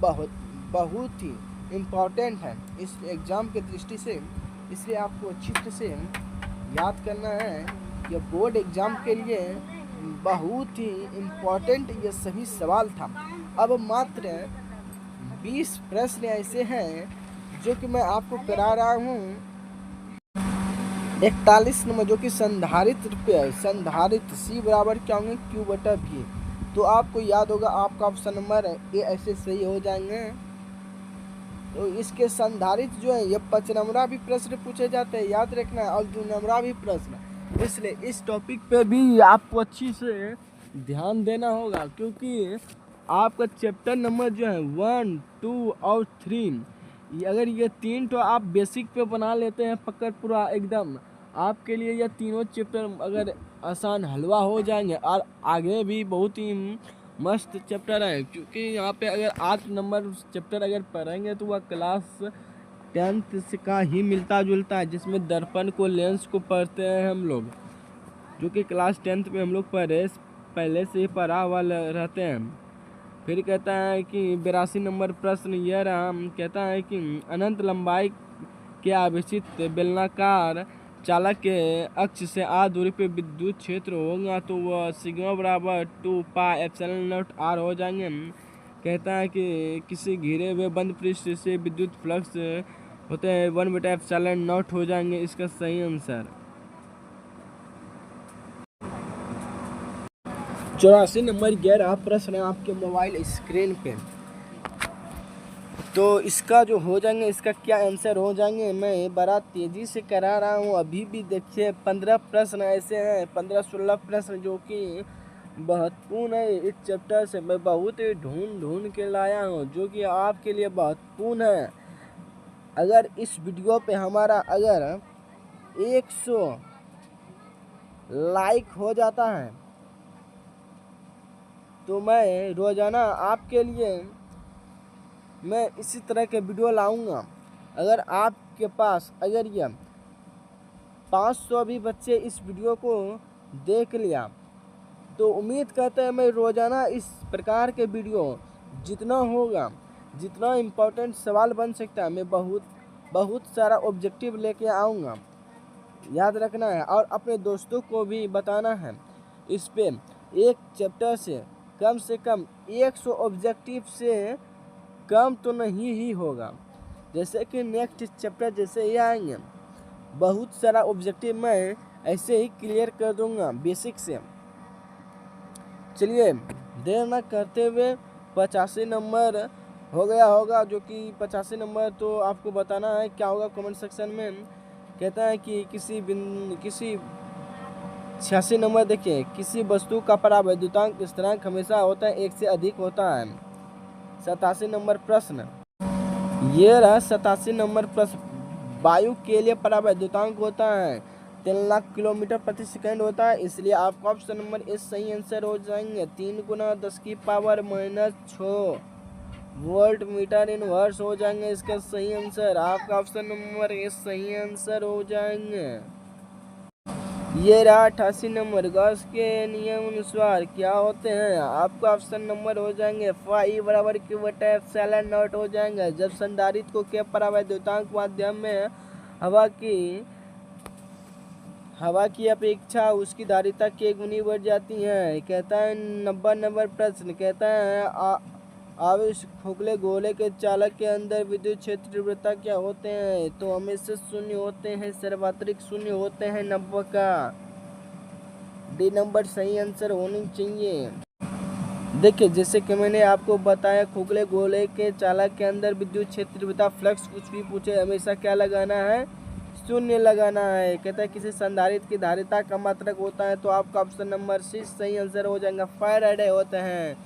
बहुत ही इम्पोर्टेंट है इस एग्ज़ाम के दृष्टि से। इसलिए आपको अच्छी तरह से याद करना है। यह बोर्ड एग्ज़ाम के लिए बहुत ही इम्पोर्टेंट ये सभी सवाल था। अब मात्र 20 प्रश्न ऐसे हैं जो कि मैं आपको करा रहा हूँ। 41 नंबर जो कि संधारित्र पे है। संधारित्र C बराबर क्या होंगे Q बटा V। तो आपको याद होगा आपका ऑप्शन नंबर ए ऐसे सही हो जाएंगे। तो इसके संधारित्र जो है ये 5 नंबरा भी प्रश्न पूछे जाते हैं, याद रखना है, और 2 नंबरा भी प्रश्न। इसलिए इस टॉपिक पे भी आपको अच्छी से ध्यान देना होगा, क्योंकि आपका चैप्टर नंबर जो है 1, 2 और 3, अगर ये 3 तो आप बेसिक पे बना लेते हैं पकड़ पूरा एकदम, आपके लिए ये तीनों चैप्टर अगर आसान हलवा हो जाएंगे। और आगे भी बहुत ही मस्त चैप्टर है, क्योंकि यहाँ पे अगर 8 नंबर चैप्टर अगर पढ़ेंगे तो वह क्लास 10th से का ही मिलता जुलता है, जिसमें दर्पण को, लेंस को पढ़ते हैं हम लोग, जो कि क्लास 10th में हम लोग पहले से ही पढ़ा हुआ रहते हैं। फिर कहता है कि 82 नंबर प्रश्न यह रहा। कहता है कि अनंत लंबाई के आवेशित बेलनाकार चालक के अक्ष से आ दूरी पे विद्युत क्षेत्र होगा, तो वह सिग्मा बराबर 2 पाई एप्सिलॉन नॉट R हो जाएंगे। कहता है कि किसी घिरे हुए बंद पृष्ठ से विद्युत फ्लक्स होते हैं 1/ε0 हो जाएंगे। इसका सही आंसर 84 नंबर 11 प्रश्न है आपके मोबाइल स्क्रीन पे। तो इसका जो हो जाएंगे, इसका क्या आंसर हो जाएंगे, मैं बड़ा तेज़ी से करा रहा हूँ। अभी भी देखिए 15 प्रश्न ऐसे हैं, 15-16 प्रश्न जो कि महत्वपूर्ण है। इस चैप्टर से मैं बहुत ही ढूंढ के लाया हूँ जो कि आपके लिए महत्वपूर्ण है। अगर इस वीडियो पे हमारा अगर 100 लाइक हो जाता है तो मैं रोज़ाना आपके लिए मैं इसी तरह के वीडियो लाऊंगा। अगर आपके पास अगर ये 500 भी बच्चे इस वीडियो को देख लिया तो उम्मीद करते हैं मैं रोज़ाना इस प्रकार के वीडियो जितना होगा, जितना इम्पोर्टेंट सवाल बन सकता है, मैं बहुत सारा ऑब्जेक्टिव लेके आऊँगा। याद रखना है और अपने दोस्तों को भी बताना है। इस पे एक चैप्टर से कम 100 ऑब्जेक्टिव से कम तो नहीं ही होगा। जैसे कि नेक्स्ट चैप्टर जैसे ये आएंगे, बहुत सारा ऑब्जेक्टिव मैं ऐसे ही क्लियर कर दूंगा बेसिक से। चलिए देर न करते हुए 85 नंबर हो गया होगा, जो कि 85 नंबर तो आपको बताना है क्या होगा कमेंट सेक्शन में। कहता है कि किसी 86 नंबर देखिए, किसी वस्तु का परावैद्युतांक स्थिरांक हमेशा होता है 1 से अधिक होता है। 87 नंबर प्रश्न, ये रहा 87 नंबर प्रश्न। वायु के लिए परावैद्युतांक होता है 3 लाख किलोमीटर प्रति सेकंड होता है, इसलिए आपका ऑप्शन नंबर इस सही आंसर हो जाएंगे। 3 × 10⁻⁻6 वोल्ट मीटर इनवर्स हो जाएंगे इसका सही आंसर। आपका ऑप्शन नंबर इस सही आंसर हो जाएंगे। ये रहा 88 नंबर, गॉस के नियम अनुसार क्या होते हैं, आपका ऑप्शन नंबर हो जाएंगे फाई बराबर Q/ε0 हो जाएंगे। जब संधारित्र को के परावैद्युतांक माध्यम में हवा की अपेक्षा उसकी धारिता के गुनी बढ़ जाती है। कहता है 90 नंबर प्रश्न, कहता है आवेश खोखले गोले के चालक के अंदर विद्युत क्षेत्र तीव्रता क्या होते हैं, तो हमेशा शून्य होते हैं, सर्वात्रिक शून्य होते हैं 90 का। डी नंबर सही आंसर होनी चाहिए। देखिए जैसे कि मैंने आपको बताया, खोखले गोले के चालक के अंदर विद्युत क्षेत्र तीव्रता फ्लक्स कुछ भी पूछे हमेशा क्या लगाना है, शून्य लगाना है। कहता है किसी संधारित्र की धारिता का मात्रक होता है, तो आपका ऑप्शन नंबर सी सही आंसर हो जाएगा, फैराडे होते हैं।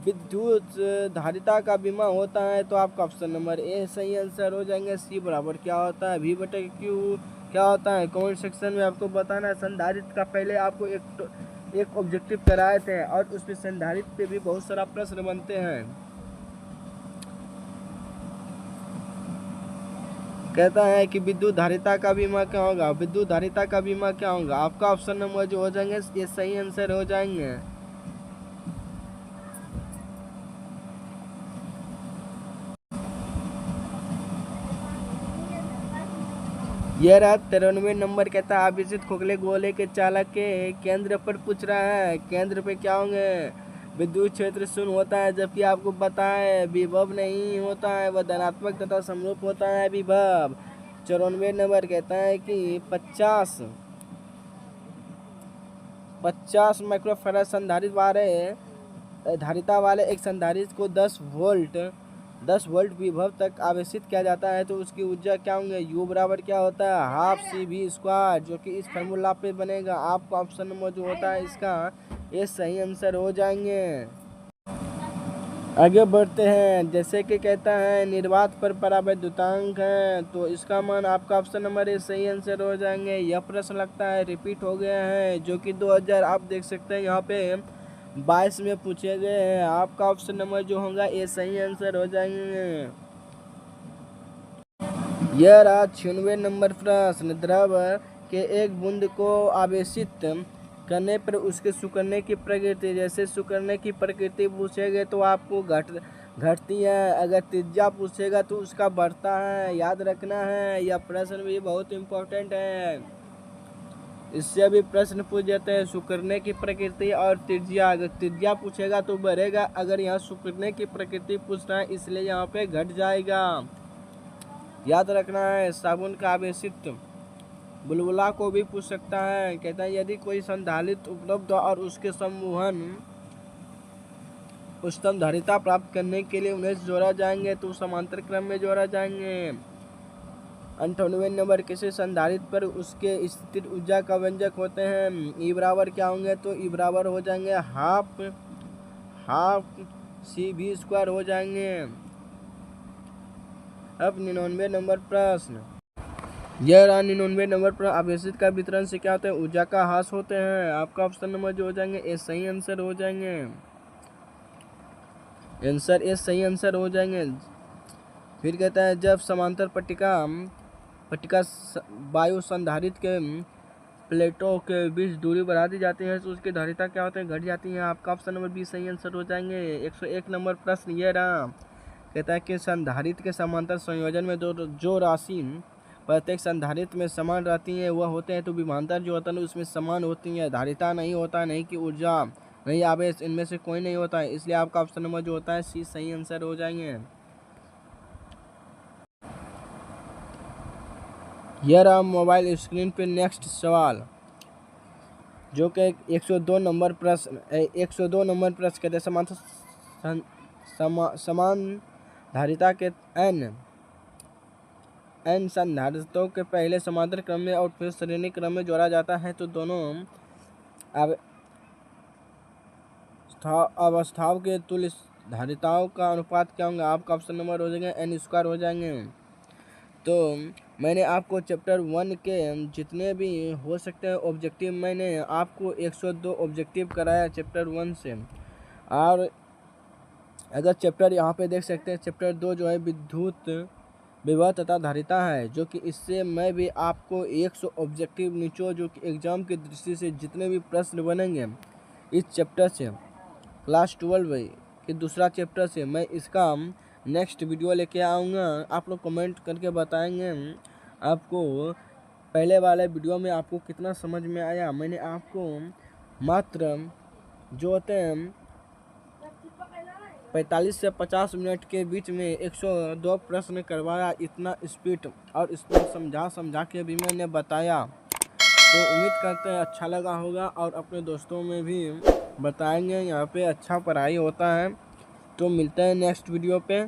विद्युत धारिता का बीमा होता है, तो आपका ऑप्शन नंबर ए सही आंसर हो जाएंगे। सी बराबर क्या होता है, V/Q क्या होता है, कमेंट सेक्शन में आपको बताना है। संधारित्र का पहले आपको एक ऑब्जेक्टिव कराए थे और उसमें संधारित्र पे भी बहुत सारा प्रश्न बनते हैं। कहता है कि विद्युत धारिता का बीमा क्या होगा, विद्युत धारिता का बीमा क्या होगा, आपका ऑप्शन नंबर जो हो जाएंगे ये सही आंसर हो जाएंगे। यह रहा 93 नंबर, कहता है आवेशित खोखले गोले के चालक के केंद्र पर पूछ रहा है, केंद्र पे क्या होंगे, विद्युत क्षेत्र शून्य होता है, जबकि आपको पता है विभव नहीं होता है, वह धनात्मक तथा समरूप होता है विभव। 94 नंबर कहता है कि 50 माइक्रोफैराड धारिता वाले एक संधारित्र को 10 वोल्ट विभव तक आवेशित किया जाता है, तो उसकी ऊर्जा क्या होंगे, U बराबर क्या होता है, हाफ CV², जो कि इस फार्मूला पे बनेगा। आपका ऑप्शन नंबर जो होता है इसका ये सही आंसर हो जाएंगे। आगे बढ़ते हैं। जैसे कि कहता है निर्वात पर परावैद्युतांक है, तो इसका मान आपका ऑप्शन नंबर ये सही आंसर हो जाएंगे। यह प्रश्न लगता है रिपीट हो गया है, जो कि 2000 आप देख सकते हैं यहाँ पे 22 में पूछे गए हैं। आपका ऑप्शन नंबर जो होगा ये सही आंसर हो जाएंगे। यह रहा 96 नंबर प्रश्न, द्रव के एक बूंद को आवेशित करने पर उसके सिकुड़ने की प्रकृति, जैसे सिकुड़ने की प्रकृति पूछेगा तो आपको घटती है, अगर त्रिज्या पूछेगा तो उसका बढ़ता है। याद रखना है, यह प्रश्न भी बहुत इम्पोर्टेंट है। इससे भी प्रश्न पूछ जाते हैं सिकुड़ने की प्रकृति और त्रिज्या। अगर त्रिज्या पूछेगा तो बढ़ेगा, अगर यहाँ सिकुड़ने की प्रकृति पूछना है इसलिए यहाँ पे घट जाएगा। याद रखना है। साबुन का आवेशित बुलबुला को भी पूछ सकता है। कहता है यदि कोई संधारित उपलब्ध और उसके समूहन उच्चतम धारिता प्राप्त करने के लिए उन्हें जोड़ा जाएंगे तो समांतर क्रम में जोड़ा जाएंगे। 98 नंबर किसी संधारित्र पर उसके स्थिर ऊर्जा का व्यंजक होते हैं। ई बराबर क्या होंगे तो ई बराबर हो जाएंगे हाफ CV² हो जाएंगे। अब 99 नंबर प्रश्न, यह 99 नंबर पर आवेशित का वितरण से क्या होता है, ऊर्जा का ह्रास होते हैं। आपका ऑप्शन नंबर जो हो जाएंगे ए सही आंसर हो जाएंगे। आंसर ए सही आंसर हो जाएंगे। फिर कहता है जब समांतर पट्टिका वायु संधारित्र के प्लेटों के बीच दूरी बढ़ा दी जाती है तो उसकी धारिता क्या होती है, घट जाती है। आपका ऑप्शन नंबर बी सही आंसर हो जाएंगे। 101 नंबर प्रश्न ये रहा। कहता है कि संधारित्र के समांतर संयोजन में जो राशि प्रत्येक संधारित्र में समान रहती है वह होते हैं तो विभवांतर जो होता है उसमें समान होती है। धारिता नहीं होता, नहीं कि ऊर्जा, नहीं आवेश, इनमें से कोई नहीं होता है, इसलिए आपका ऑप्शन नंबर जो होता है सी सही आंसर हो जाएंगे। यह रहा मोबाइल स्क्रीन पे नेक्स्ट सवाल जो कि 102 नंबर प्रश्न 102 नंबर प्रश्न कहते हैं समान धारिता के n संधारित्रों के पहले समांतर क्रम में और फिर श्रेणी क्रम में जोड़ा जाता है तो दोनों अवस्थाओं के तुल्य धारिताओं का अनुपात क्या होगा। आपका ऑप्शन नंबर हो जाएंगे n² हो जाएंगे। तो मैंने आपको चैप्टर 1 के जितने भी हो सकते हैं ऑब्जेक्टिव मैंने आपको 102 ऑब्जेक्टिव कराया चैप्टर 1 से। और अगर चैप्टर यहाँ पे देख सकते हैं चैप्टर 2 जो है विद्युत विभव तथा धारिता है, जो कि इससे मैं भी आपको 100 ऑब्जेक्टिव निचो जो कि एग्ज़ाम की दृष्टि से जितने भी प्रश्न बनेंगे इस चैप्टर से क्लास 12 के दूसरा चैप्टर से मैं इसका नेक्स्ट वीडियो लेके आऊँगा। आप लोग कमेंट करके बताएंगे आपको पहले वाले वीडियो में आपको कितना समझ में आया। मैंने आपको मात्र जो होते हैं 45 से 50 मिनट के बीच में 102 प्रश्न करवाया। इतना स्पीड और इसमें समझा के भी मैंने बताया, तो उम्मीद करते हैं अच्छा लगा होगा और अपने दोस्तों में भी बताएंगे। यहाँ पे अच्छा पढ़ाई होता है। तो मिलते हैं नेक्स्ट वीडियो पे।